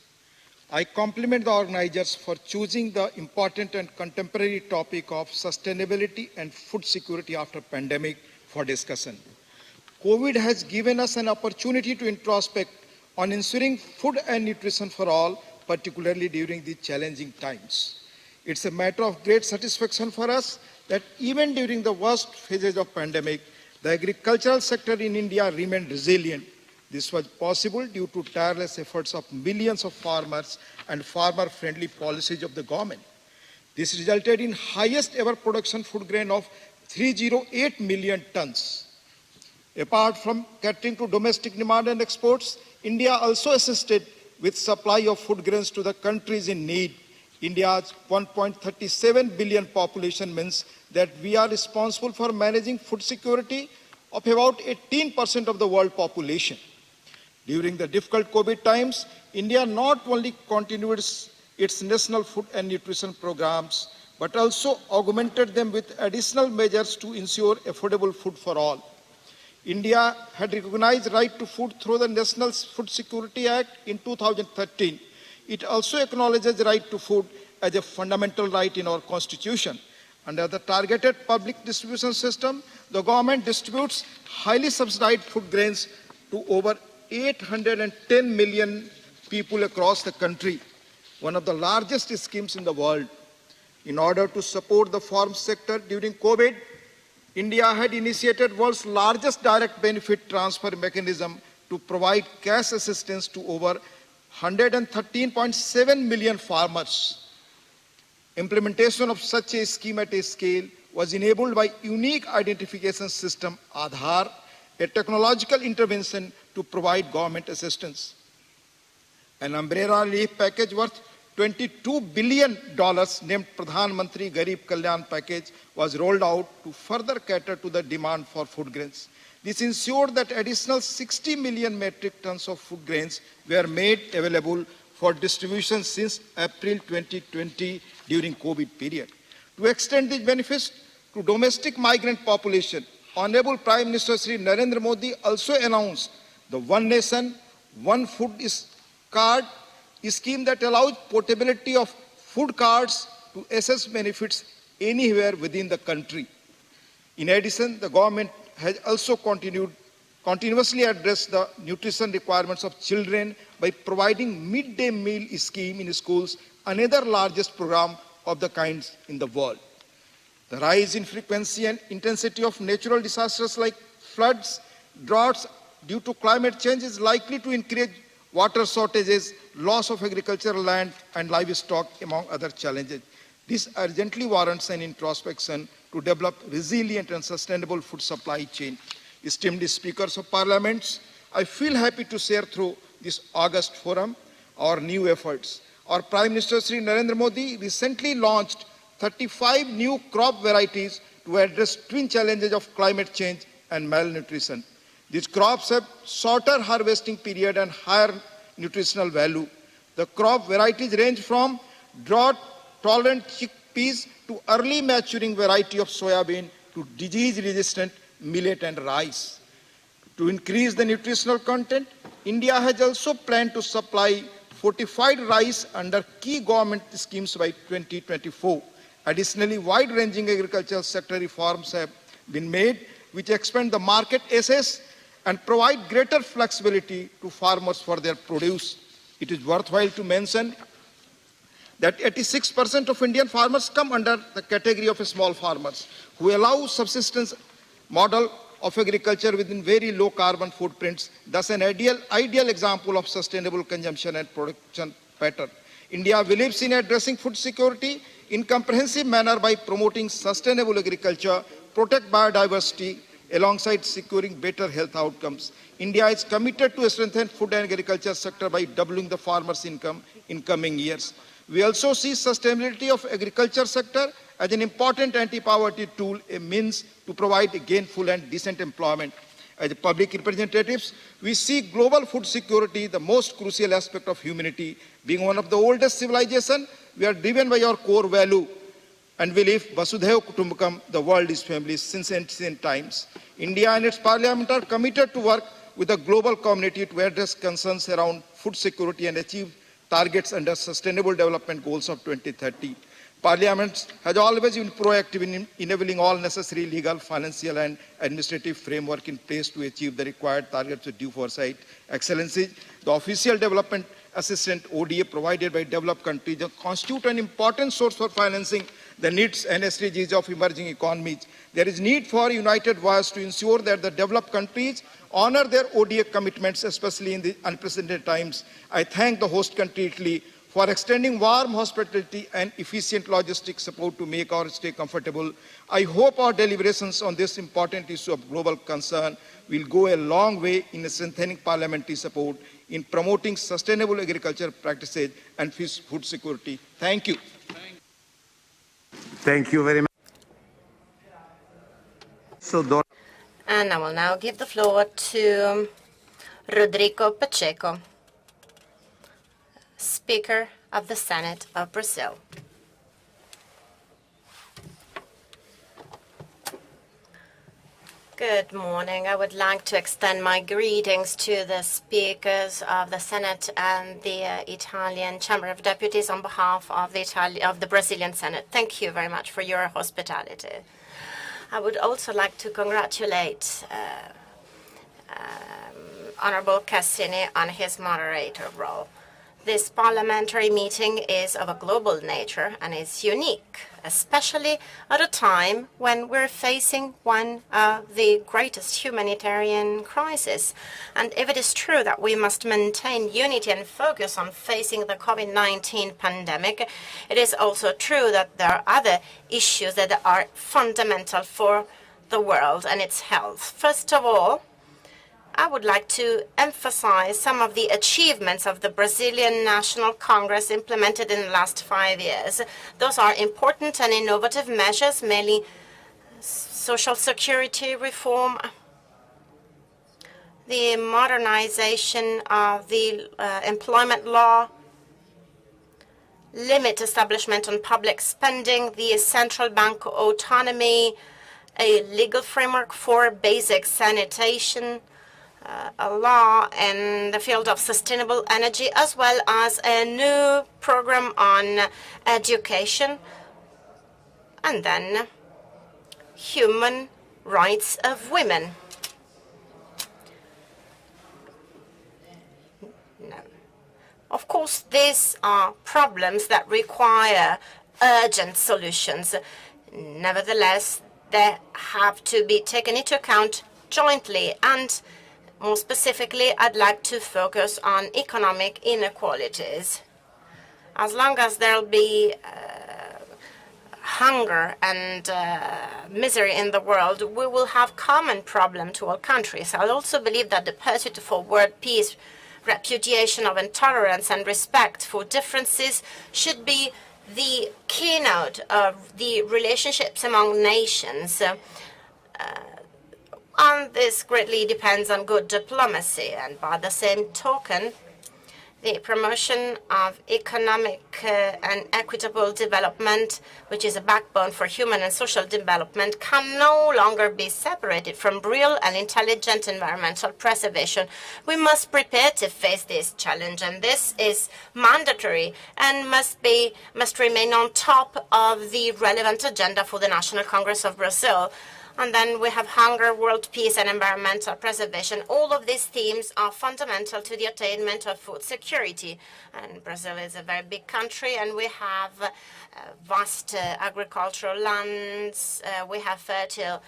I compliment the organizers for choosing the important and contemporary topic of sustainability and food security after pandemic for discussion. COVID has given us an opportunity to introspect on ensuring food and nutrition for all, particularly during these challenging times. It's a matter of great satisfaction for us that even during the worst phases of pandemic, the agricultural sector in India remained resilient. This was possible due to tireless efforts of millions of farmers and farmer-friendly policies of the government. This resulted in highest ever production food grain of 308 million tons. Apart from catering to domestic demand and exports, India also assisted with supply of food grains to the countries in need. India's 1.37 billion population means that we are responsible for managing food security of about 18% of the world population. During the difficult COVID times, India not only continued its national food and nutrition programs, but also augmented them with additional measures to ensure affordable food for all. India had recognized right to food through the National Food Security Act in 2013. It also acknowledges the right to food as a fundamental right in our Constitution. Under the targeted public distribution system, the government distributes highly subsidized food grains to over 810 million people across the country, one of the largest schemes in the world. In order to support the farm sector during COVID, India had initiated world's largest direct benefit transfer mechanism to provide cash assistance to over 113.7 million farmers. Implementation of such a scheme at a scale was enabled by unique identification system Aadhaar, a technological intervention to provide government assistance. An umbrella relief package worth $22 billion named Pradhan Mantri Garib Kalyan Package was rolled out to further cater to the demand for food grains. This ensured that additional 60 million metric tons of food grains were made available for distribution since April 2020 during COVID period. To extend these benefits to domestic migrant population, Honorable Prime Minister Shri Narendra Modi also announced the One Nation, One Food card, a scheme that allows portability of food cards to access benefits anywhere within the country. In addition, the government has also continuously addressed the nutrition requirements of children by providing midday meal scheme in schools, another largest program of the kind in the world. The rise in frequency and intensity of natural disasters like floods, droughts due to climate change is likely to increase water shortages, loss of agricultural land and livestock, among other challenges. This urgently warrants an introspection to develop resilient and sustainable food supply chain. Esteemed speakers of parliaments, I feel happy to share through this August forum our new efforts. Our Prime Minister Shri Narendra Modi recently launched 35 new crop varieties to address twin challenges of climate change and malnutrition. These crops have shorter harvesting period and higher nutritional value. The crop varieties range from drought-tolerant chickpeas to early maturing variety of soybean to disease-resistant millet and rice. To increase the nutritional content, India has also planned to supply fortified rice under key government schemes by 2024. Additionally, wide-ranging agricultural sector reforms have been made which expand the market access and provide greater flexibility to farmers for their produce. It is worthwhile to mention that 86% of Indian farmers come under the category of small farmers, who allow subsistence model of agriculture within very low carbon footprints, thus an ideal example of sustainable consumption and production pattern. India believes in addressing food security in comprehensive manner by promoting sustainable agriculture, protect biodiversity, alongside securing better health outcomes. India is committed to strengthen food and agriculture sector by doubling the farmers' income in coming years. We also see sustainability of agriculture sector as an important anti-poverty tool, a means to provide gainful and decent employment. As public representatives, we see global food security the most crucial aspect of humanity. Being one of the oldest civilizations, we are driven by our core value and believe Vasudhaiva Kutumbakam, the world is family, since ancient times. India and its parliament are committed to work with the global community to address concerns around food security and achieve targets under Sustainable Development Goals of 2030. Parliament has always been proactive in enabling all necessary legal, financial and administrative framework in place to achieve the required targets with due foresight. Excellencies, the official development assistance ODA provided by developed countries constitute an important source for financing the needs and SDGs of emerging economies. There is need for united voice to ensure that the developed countries honor their ODA commitments, especially in the unprecedented times. I thank the host country, Italy, for extending warm hospitality and efficient logistic support to make our stay comfortable. I hope our deliberations on this important issue of global concern will go a long way in strengthening parliamentary support in promoting sustainable agriculture practices and food security. Thank you. Thank you very much. And I will now give the floor to Rodrigo Pacheco, Speaker of the Senate of Brazil. Good morning. I would like to extend my greetings to the speakers of the Senate and the Italian Chamber of Deputies on behalf of the Brazilian Senate. Thank you very much for your hospitality. I would also like to congratulate Honorable CASINI on his moderator role. This parliamentary meeting is of a global nature and is unique, especially at a time when we're facing one of the greatest humanitarian crises. And if it is true that we must maintain unity and focus on facing the COVID-19 pandemic, it is also true that there are other issues that are fundamental for the world and its health. First of all, I would like to emphasize some of the achievements of the Brazilian National Congress implemented in the last 5 years. Those are important and innovative measures, mainly social security reform, the modernization of the employment law, limit establishment on public spending, the central bank autonomy, a legal framework for basic sanitation, a law in the field of sustainable energy, as well as a new program on education, and then human rights of women. No. Of course, these are problems that require urgent solutions. Nevertheless, they have to be taken into account jointly, and more specifically, I'd like to focus on economic inequalities. As long as there'll be hunger and misery in the world, we will have common problem to all countries. I also believe that the pursuit for world peace, repudiation of intolerance, and respect for differences should be the keynote of the relationships among nations. And this greatly depends on good diplomacy. And by the same token, the promotion of economic and equitable development, which is a backbone for human and social development, can no longer be separated from real and intelligent environmental preservation. We must prepare to face this challenge, and this is mandatory and must remain on top of the relevant agenda for the National Congress of Brazil. And then we have hunger, world peace, and environmental preservation. All of these themes are fundamental to the attainment of food security. And Brazil is a very big country, and we have vast agricultural lands, we have fertile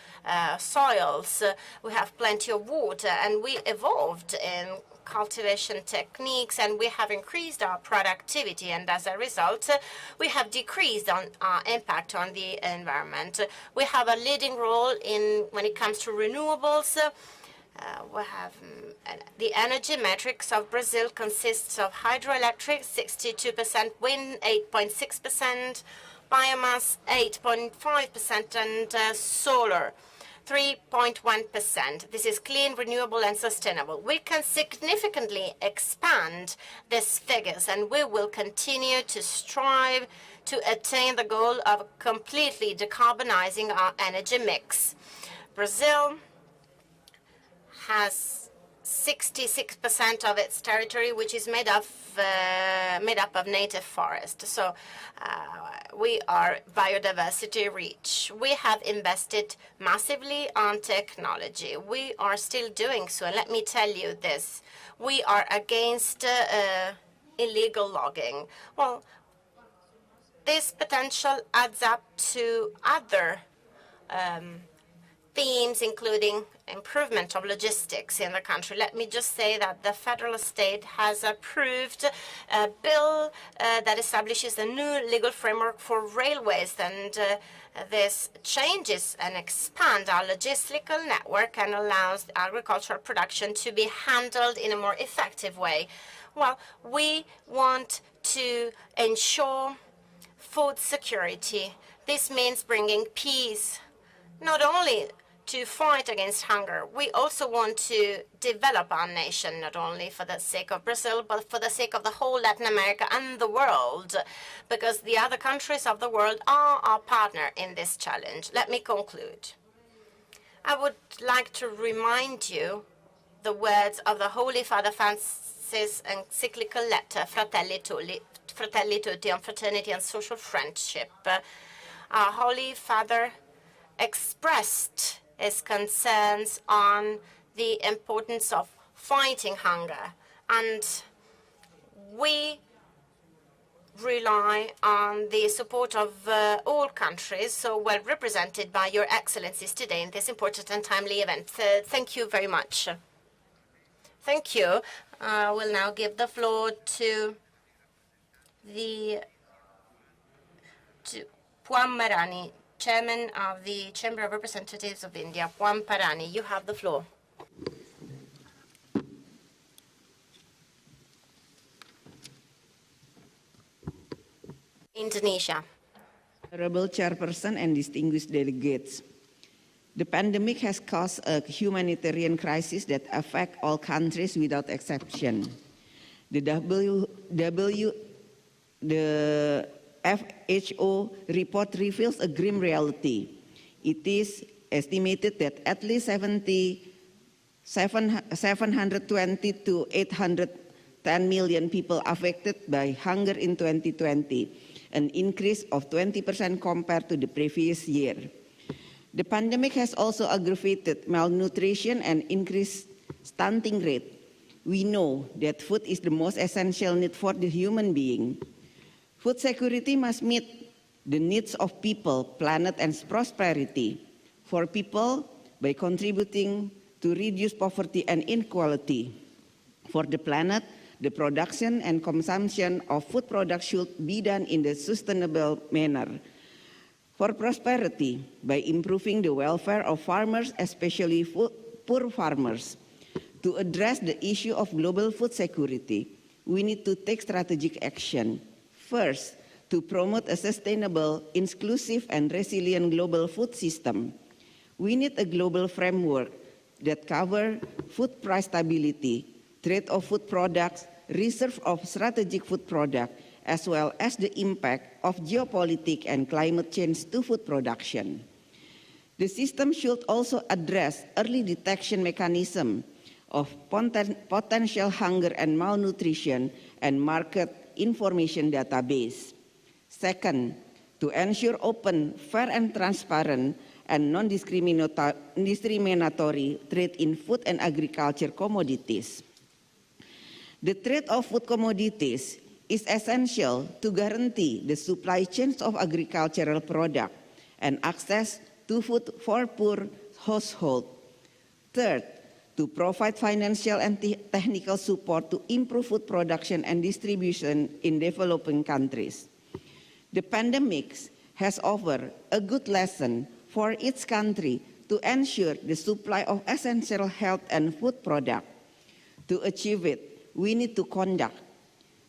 soils, we have plenty of water, and we evolved in cultivation techniques, and we have increased our productivity, and as a result, we have decreased on our impact on the environment. We have a leading role when it comes to renewables. We have the energy matrix of Brazil consists of hydroelectric, 62%, wind, 8.6%, biomass, 8.5%, and solar, 3.1%. This is clean, renewable, and sustainable. We can significantly expand these figures, and we will continue to strive to attain the goal of completely decarbonizing our energy mix. Brazil has 66% of its territory, which is made up of native forest. So we are biodiversity rich. We have invested massively on technology. We are still doing so. And let me tell you this: we are against illegal logging. Well, this potential adds up to other themes, including improvement of logistics in the country. Let me just say that the federal state has approved a bill that establishes a new legal framework for railways, and this changes and expands our logistical network and allows agricultural production to be handled in a more effective way. Well, we want to ensure food security. This means bringing peace, not only to fight against hunger. We also want to develop our nation, not only for the sake of Brazil, but for the sake of the whole Latin America and the world, because the other countries of the world are our partner in this challenge. Let me conclude. I would like to remind you the words of the Holy Father Francis' encyclical letter, Fratelli Tutti, on fraternity and social friendship. Our Holy Father expressed his concerns on the importance of fighting hunger, and we rely on the support of all countries, so well represented by your excellencies today in this important and timely event. Thank you very much. Thank you. I will now give the floor to Puan Marani, Chairman of the Chamber of Representatives of India. Puan Parani, you have the floor. Indonesia. Honorable Chairperson and distinguished delegates, the pandemic has caused a humanitarian crisis that affects all countries without exception. The WHO report reveals a grim reality. It is estimated that at least 720 to 810 million people affected by hunger in 2020, an increase of 20% compared to the previous year. The pandemic has also aggravated malnutrition and increased stunting rate. We know that food is the most essential need for the human being. Food security must meet the needs of people, planet, and prosperity. For people, by contributing to reduce poverty and inequality. For the planet, the production and consumption of food products should be done in a sustainable manner. For prosperity, by improving the welfare of farmers, especially poor farmers. To address the issue of global food security, we need to take strategic action. First, to promote a sustainable, inclusive, and resilient global food system. We need a global framework that covers food price stability, trade of food products, reserve of strategic food products, as well as the impact of geopolitics and climate change to food production. The system should also address early detection mechanism of potential hunger and malnutrition and market information database. Second, to ensure open, fair, and transparent and non-discriminatory trade in food and agriculture commodities. The trade of food commodities is essential to guarantee the supply chains of agricultural products and access to food for poor households. Third, to provide financial and technical support to improve food production and distribution in developing countries. The pandemic has offered a good lesson for each country to ensure the supply of essential health and food products. To achieve it, we need to conduct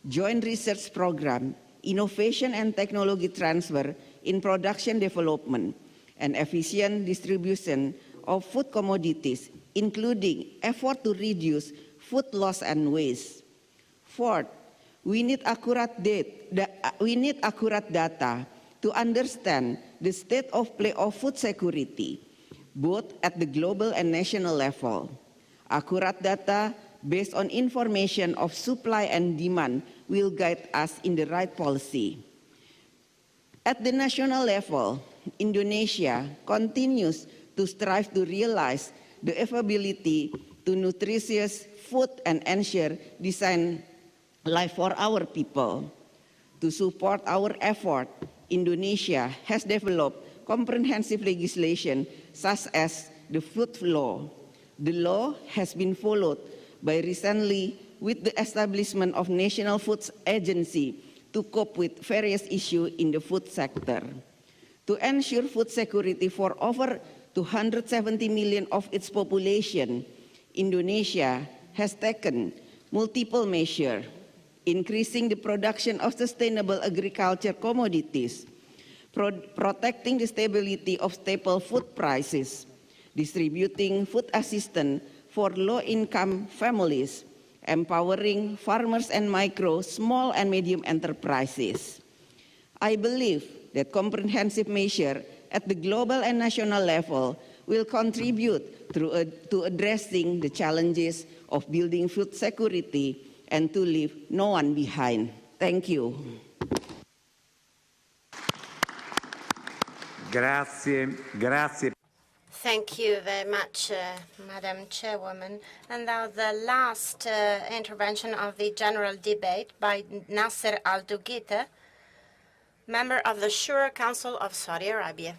joint research program, innovation and technology transfer in production development, and efficient distribution of food commodities, including effort to reduce food loss and waste. Fourth, we need accurate data to understand the state of play of food security, both at the global and national level. Accurate data based on information of supply and demand will guide us in the right policy. At the national level, Indonesia continues to strive to realize the availability to nutritious food and ensure decent life for our people. To support our effort, Indonesia has developed comprehensive legislation such as the food law. The law has been followed by recently with the establishment of National Food Agency to cope with various issues in the food sector. To ensure food security for over 270 million of its population, Indonesia has taken multiple measures, increasing the production of sustainable agriculture commodities, protecting the stability of staple food prices, distributing food assistance for low-income families, empowering farmers and micro, small and medium enterprises. I believe that comprehensive measures at the global and national level will contribute to addressing the challenges of building food security and to leave no one behind. Thank you. Grazie, grazie. Thank you very much, Madam Chairwoman. And now the last intervention of the general debate by Nasser Al-Dughita, member of the Shura Council of Saudi Arabia.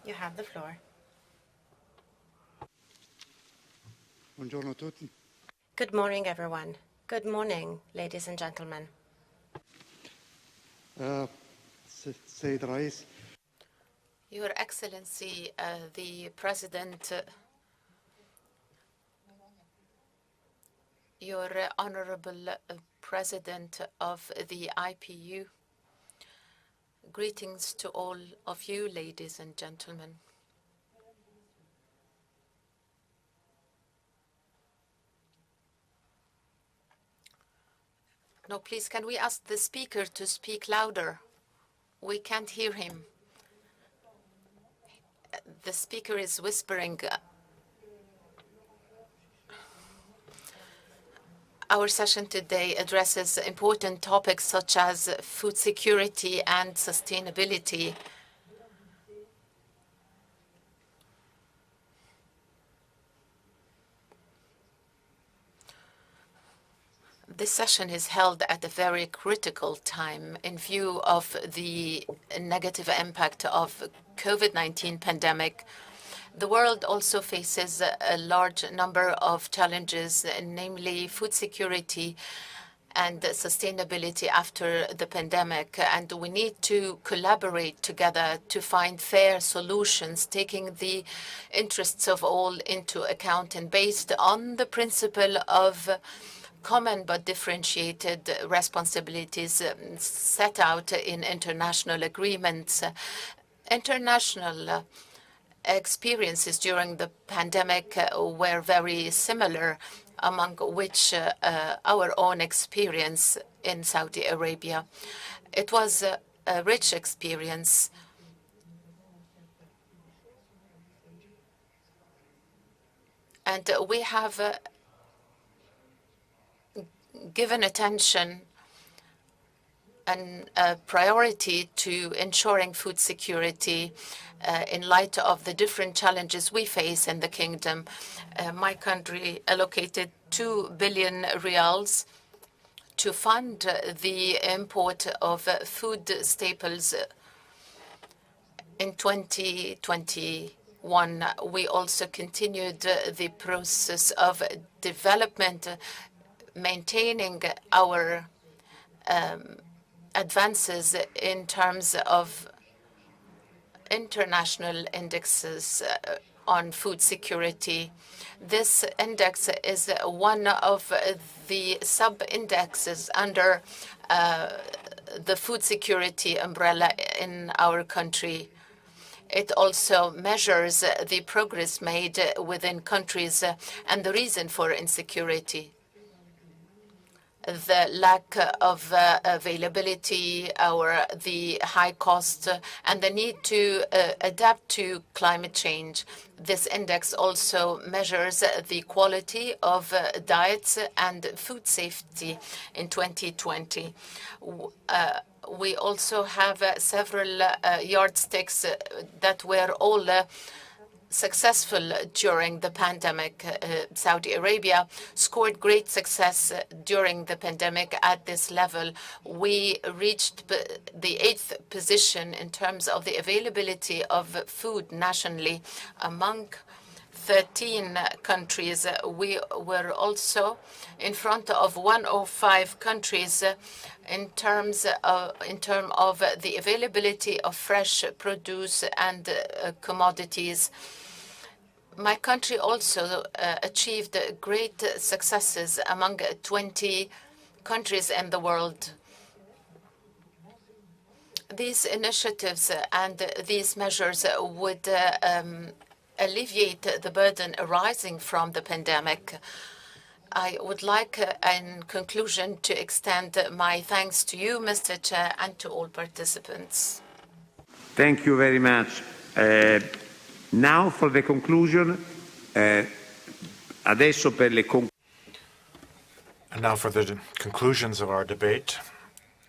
You have the floor. Buongiorno a tutti. Good morning, everyone. Good morning, ladies and gentlemen. Sayyid Rais. Your Excellency, the President, your Honorable President of the IPU, greetings to all of you, ladies and gentlemen. No, please, can we ask the speaker to speak louder? We can't hear him. The speaker is whispering. Our session today addresses important topics such as food security and sustainability. This session is held at a very critical time in view of the negative impact of COVID-19 pandemic. The world also faces a large number of challenges, namely food security and sustainability after the pandemic. And we need to collaborate together to find fair solutions, taking the interests of all into account and based on the principle of common but differentiated responsibilities set out in international agreements. International experiences during the pandemic were very similar, among which our own experience in Saudi Arabia. It was a rich experience. And we have given attention and priority to ensuring food security in light of the different challenges we face in the kingdom. My country allocated 2 billion riyals to fund the import of food staples in 2021. We also continued the process of development, maintaining our advances in terms of international indexes on food security. This index is one of the sub-indexes under the food security umbrella in our country. It also measures the progress made within countries and the reason for insecurity. The lack of availability or the high cost and the need to adapt to climate change. This index also measures the quality of diets and food safety in 2020. We also have several yardsticks that were all successful during the pandemic. Saudi Arabia scored great success during the pandemic at this level. We reached the 8th position in terms of the availability of food nationally among 13 countries. We were also in front of 105 countries in terms of the availability of fresh produce and commodities. My country also achieved great successes among 20 countries in the world. These initiatives and these measures would alleviate the burden arising from the pandemic. I would like, in conclusion, to extend my thanks to you, Mr. Chair, and to all participants. Thank you very much. Now for the conclusion. Adesso per le And now for the conclusions of our debate,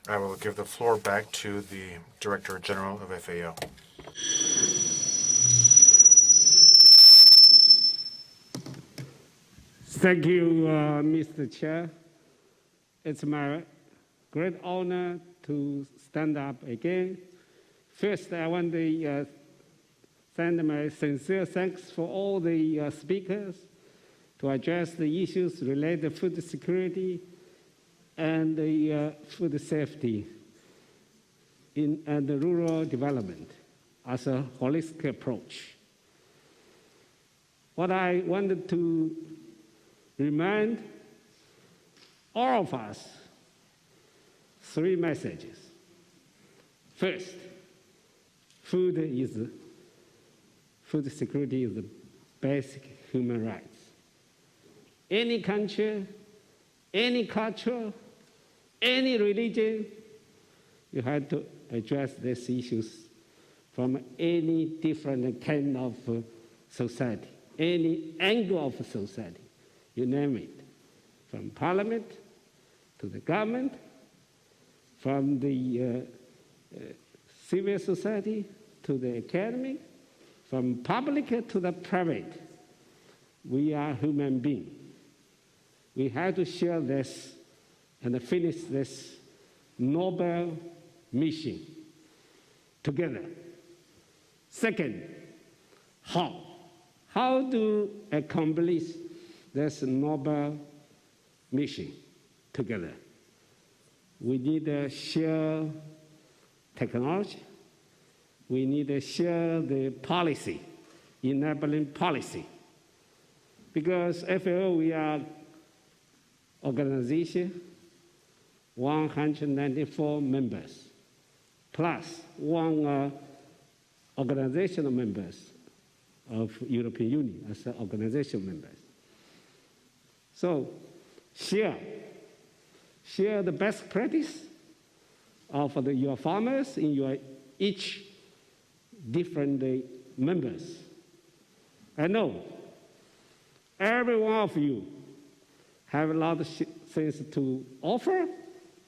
I will give the floor back to the Director General of FAO. Thank you, Mr. Chair. It's my great honor to stand up again. First, I want to send my sincere thanks for all the speakers to address the issues related to food security and the food safety and the rural development as a holistic approach. What I wanted to remind all of us 3 messages. First, food security is the basic human rights. Any country, any culture, any religion, you have to address these issues from any different kind of society, any angle of society, you name it, from parliament to the government, from the civil society to the academy, from public to the private. We are human beings. We have to share this and finish this noble mission together. Second, how? How to accomplish this noble mission together? We need to share technology. We need to share the policy, enabling policy. Because FAO, we are organization, 194 members, plus 1 organizational members of European Union as organization members. So share the best practice of your farmers in your each different members. I know every one of you have a lot of things to offer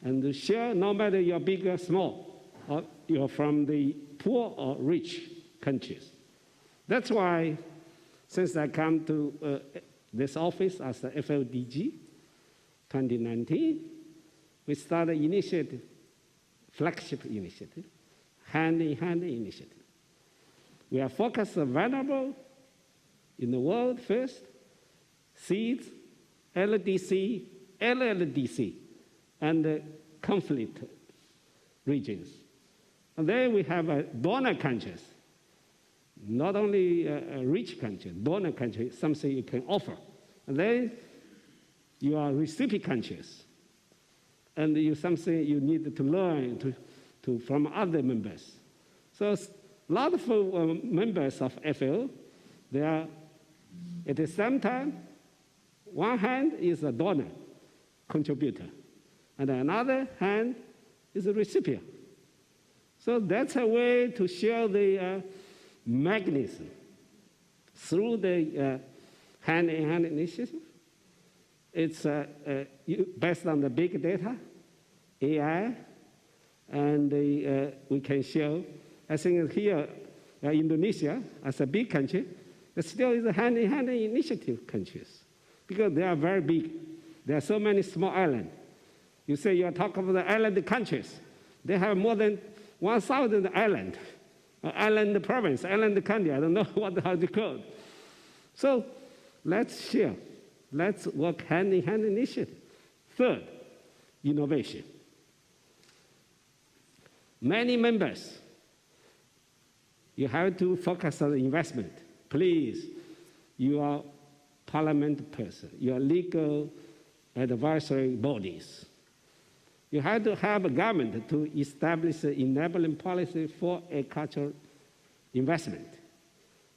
and to share, no matter you're big or small, or you're from the poor or rich countries. That's why, since I come to this office as the FODG 2019, we started initiative, flagship initiative, hand-in-hand initiative. We are focused on vulnerable in the world first, seeds, LDC, LLDC, and conflict regions. And then we have donor countries, not only a rich country, donor country, something you can offer. And then you are recipient countries, and something you need to learn from other members. So a lot of members of FAO, they are at the same time, one hand is a donor, contributor, and another hand is a recipient. So that's a way to share the mechanism through the hand-in-hand initiative. It's based on the big data, AI, and we can show, I think here, Indonesia, as a big country, There still is a hand-in-hand initiative countries because they are very big. There are so many small islands. You say you are talking about the island countries. They have more than 1,000 islands, island province, island country. I don't know how it's called. So let's share. Let's work hand-in-hand initiative. Third, innovation. Many members, you have to focus on investment. Please, you are parliament person, you are legal advisory bodies. You have to have a government to establish an enabling policy for agricultural investment.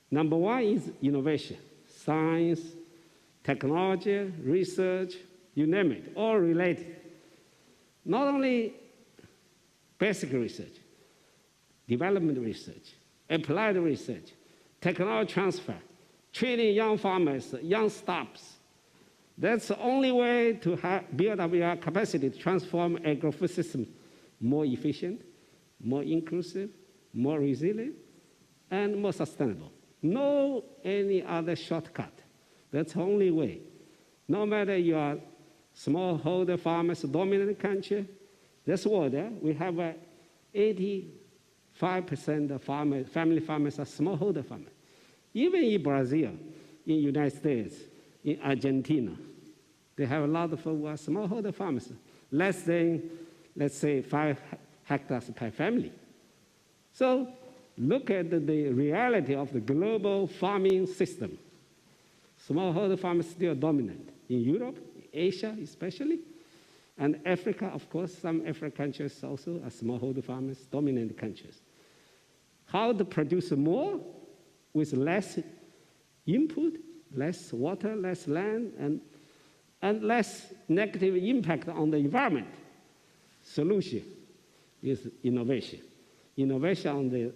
Number one is innovation, science, technology, research, you name it, all related. Not only basic research, development research, applied research, technology transfer, training young farmers, young staffs. That's the only way to build up your capacity to transform agro-food system more efficient, more inclusive, more resilient, and more sustainable. No any other shortcut. That's the only way. No matter you are smallholder farmers, dominant country, this world, we have 85% of farmers, family farmers are smallholder farmers. Even in Brazil, in the United States, in Argentina, they have a lot of smallholder farmers, less than, let's say, 5 hectares per family. So look at the reality of the global farming system. Smallholder farmers still dominant in Europe, Asia especially, and Africa, of course, some African countries also are smallholder farmers, dominant countries. How to produce more with less input, less water, less land, and less negative impact on the environment. Solution is innovation. Innovation on the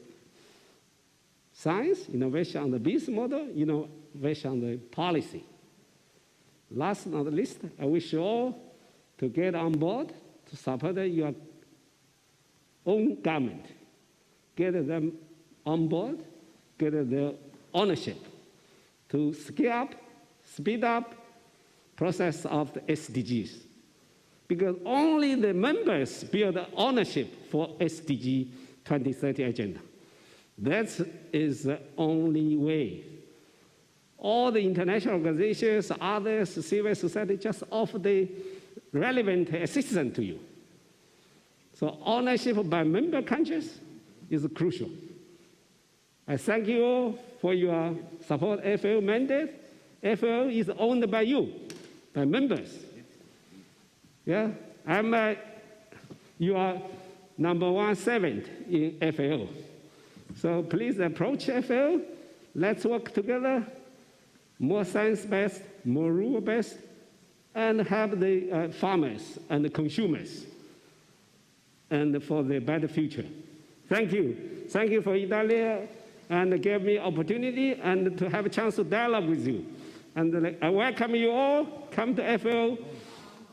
science, innovation on the business model, innovation on the policy. Last but not least, I wish you all to get on board to support your own government. Get them on board, get their ownership to scale up, speed up process of the SDGs. Because only the members build ownership for SDG 2030 agenda. That is the only way. All the international organizations, others, civil society, just offer the relevant assistance to you. So ownership by member countries is crucial. I thank you all for your support FAO mandate. FAO is owned by you, by members. Yeah, you are number 17 in FAO. So please approach FAO. Let's work together, more science-based, more rule-based, and have the farmers and the consumers, and for the better future. Thank you. Thank you for Italy, and give me opportunity and to have a chance to dialogue with you. And I welcome you all. Come to FAO,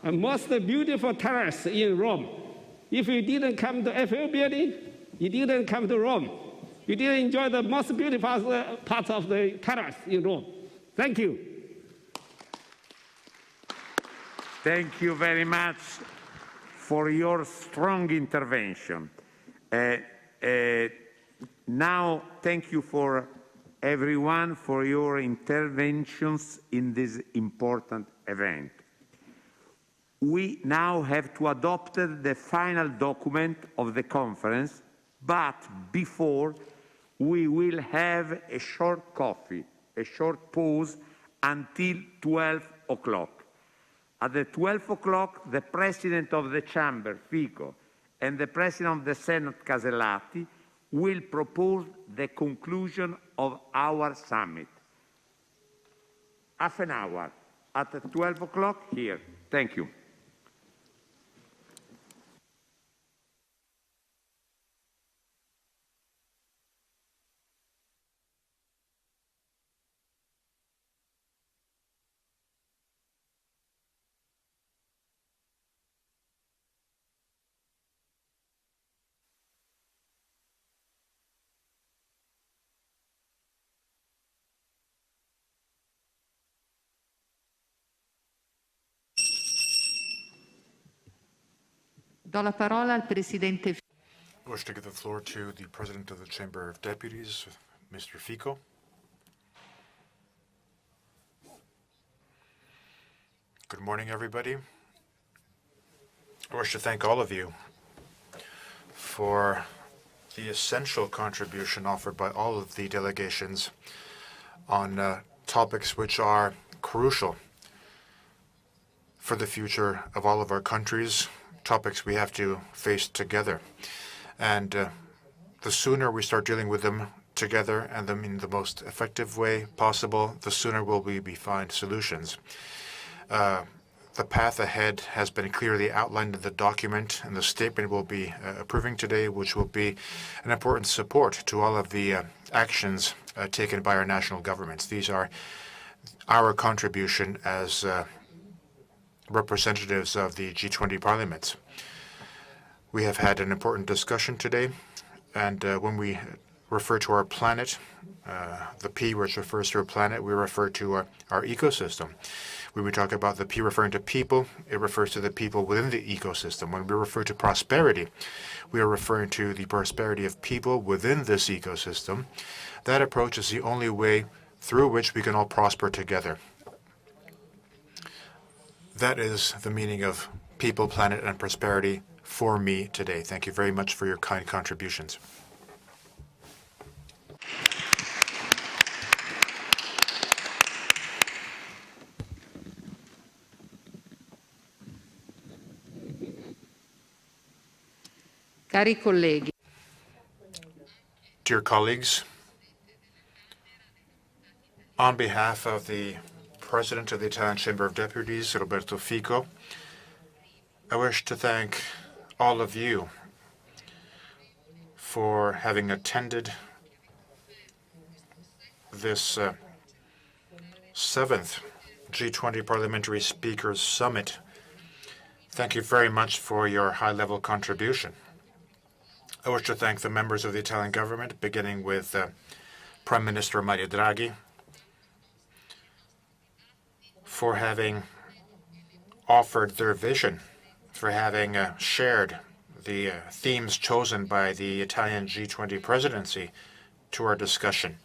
a most beautiful terrace in Rome. If you didn't come to FAO building, you didn't come to Rome. You didn't enjoy the most beautiful part of the terrace in Rome. Thank you. Thank you very much for your strong intervention. Now, thank you for everyone for your interventions in this important event. We now have to adopt the final document of the conference, but before we will have a short coffee, a short pause until 12 o'clock. At the 12 o'clock, the President of the Chamber, Fico, and the President of the Senate, Casellati, will propose the conclusion of our summit. Half an hour at 12 o'clock here. Thank you. Do la parola al Presidente. I wish to give the floor to the President of the Chamber of Deputies, Mr. Fico. Good morning, everybody. I wish to thank all of you for the essential contribution offered by all of the delegations on topics which are crucial for the future of all of our countries, topics we have to face together. And the sooner we start dealing with them together and them in the most effective way possible, the sooner will we find solutions. The path ahead has been clearly outlined in the document, and the statement we'll be approving today, which will be an important support to all of the actions taken by our national governments. These are our contribution as representatives of the G20 parliaments. We have had an important discussion today, and when we refer to our planet, the P, which refers to a planet, we refer to our ecosystem. When we talk about the P referring to people, it refers to the people within the ecosystem. When we refer to prosperity, we are referring to the prosperity of people within this ecosystem. That approach is the only way through which we can all prosper together. That is the meaning of people, planet, and prosperity for me today. Thank you very much for your kind contributions. Cari colleghi. Dear colleagues, on behalf of the President of the Italian Chamber of Deputies, Roberto Fico, I wish to thank all of you for having attended this 7th G20 Parliamentary Speakers Summit. Thank you very much for your high-level contribution. I wish to thank the members of the Italian government, beginning with Prime Minister Mario Draghi, for having offered their vision, for having shared the themes chosen by the Italian G20 presidency to our discussion.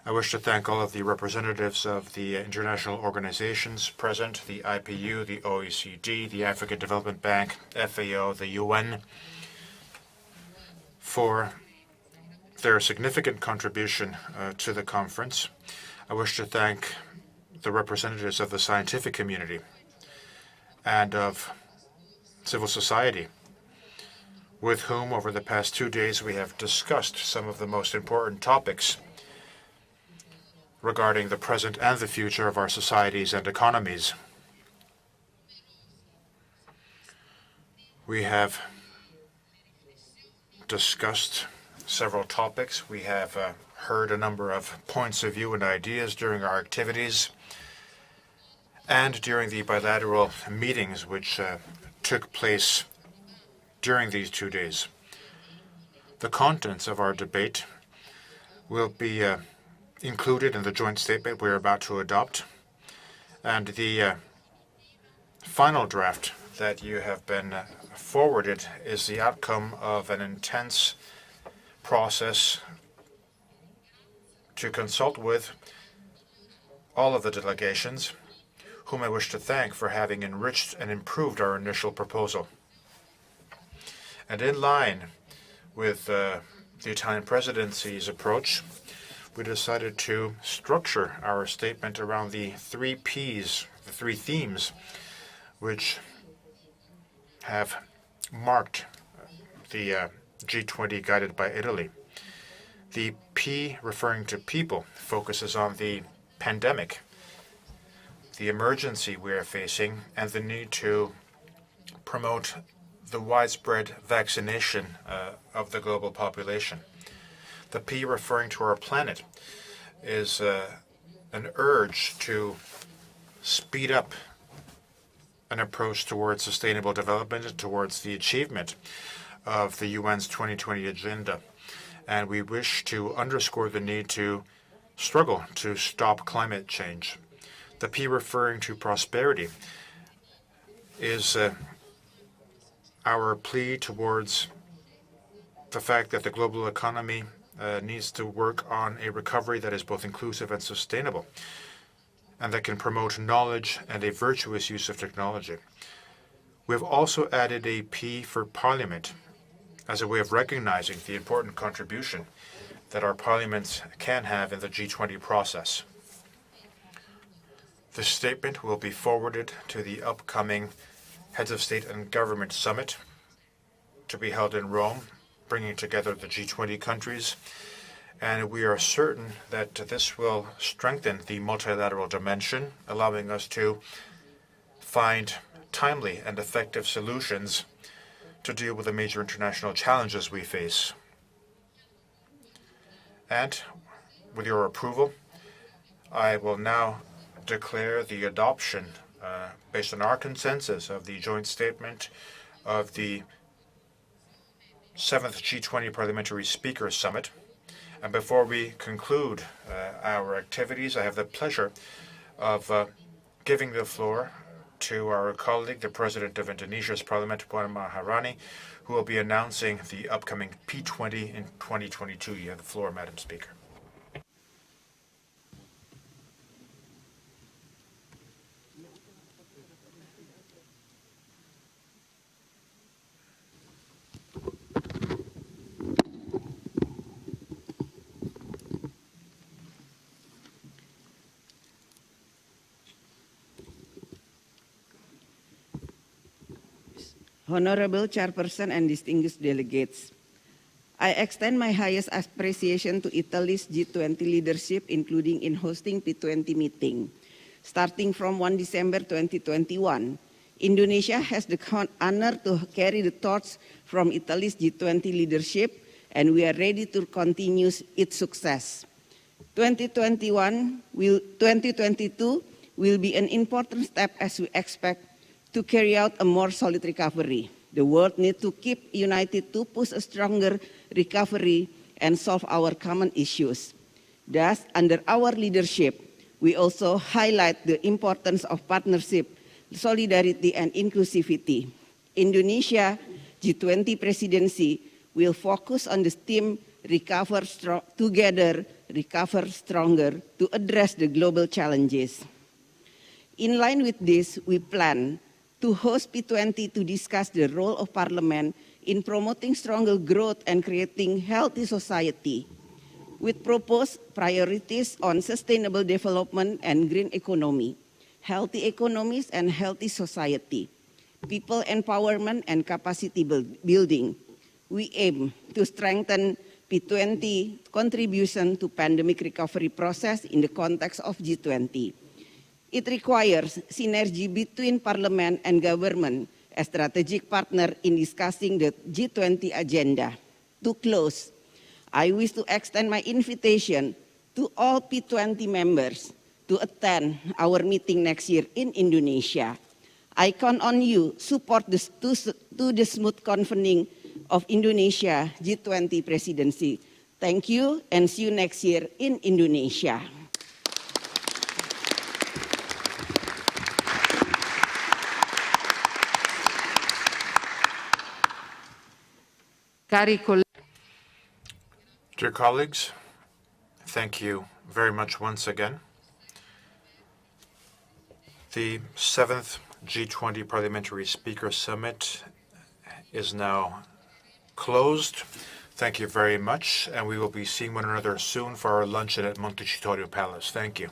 I wish to thank all of the representatives of the international organizations present, the IPU, the OECD, the African Development Bank, FAO, the UN, for their significant contribution to the conference. I wish to thank the representatives of the scientific community and of civil society, with whom over the past 2 days we have discussed some of the most important topics regarding the present and the future of our societies and economies. We have discussed several topics. We have heard a number of points of view and ideas during our activities and during the bilateral meetings which took place during these 2 days. The contents of our debate will be included in the joint statement we're about to adopt, and the final draft that you have been forwarded is the outcome of an intense process to consult with all of the delegations, whom I wish to thank for having enriched and improved our initial proposal. And in line with the Italian presidency's approach, we decided to structure our statement around the 3 Ps, the 3 themes, which have marked the G20 guided by Italy. The P, referring to people, focuses on the pandemic, the emergency we are facing, and the need to promote the widespread vaccination of the global population. The P, referring to our planet, is an urge to speed up an approach towards sustainable development, towards the achievement of the UN's 2020 agenda. And we wish to underscore the need to struggle to stop climate change. The P, referring to prosperity, is our plea towards the fact that the global economy needs to work on a recovery that is both inclusive and sustainable, and that can promote knowledge and a virtuous use of technology. We have also added a P for Parliament as a way of recognizing the important contribution that our parliaments can have in the G20 process. This statement will be forwarded to the upcoming Heads of State and Government Summit to be held in Rome, bringing together the G20 countries, and we are certain that this will strengthen the multilateral dimension, allowing us to find timely and effective solutions to deal with the major international challenges we face. And with your approval, I will now declare the adoption, based on our consensus, of the joint statement of the 7th G20 Parliamentary Speakers Summit. And before we conclude our activities, I have the pleasure of giving the floor to our colleague, the President of Indonesia's Parliament, Puan Maharani, who will be announcing the upcoming P20 in 2022. You have the floor, Madam Speaker. Honorable Chairperson and distinguished delegates, I extend my highest appreciation to Italy's G20 leadership, including in hosting P20 meeting. Starting from 1 December 2021, Indonesia has the honor to carry the torch from Italy's G20 leadership, and we are ready to continue its success. 2022 will be an important step as we expect to carry out a more solid recovery. The world needs to keep united to push a stronger recovery and solve our common issues. Thus, under our leadership, we also highlight the importance of partnership, solidarity, and inclusivity. Indonesia G20 presidency will focus on the theme Recover Together, Recover Stronger to address the global challenges. In line with this, we plan to host P20 to discuss the role of Parliament in promoting stronger growth and creating healthy society, with proposed priorities on sustainable development and green economy, healthy economies and healthy society, people empowerment and capacity building. We aim to strengthen P20 contribution to pandemic recovery process in the context of G20. It requires synergy between Parliament and government as strategic partner in discussing the G20 agenda. To close, I wish to extend my invitation to all P20 members to attend our meeting next year in Indonesia. I count on you support to the smooth convening of Indonesia G20 presidency. Thank you and see you next year in Indonesia. Dear colleagues, thank you very much once again. The 7th G20 Parliamentary Speaker Summit is now closed. Thank you very much, and we will be seeing one another soon for our luncheon at Montecitorio Palace. Thank you.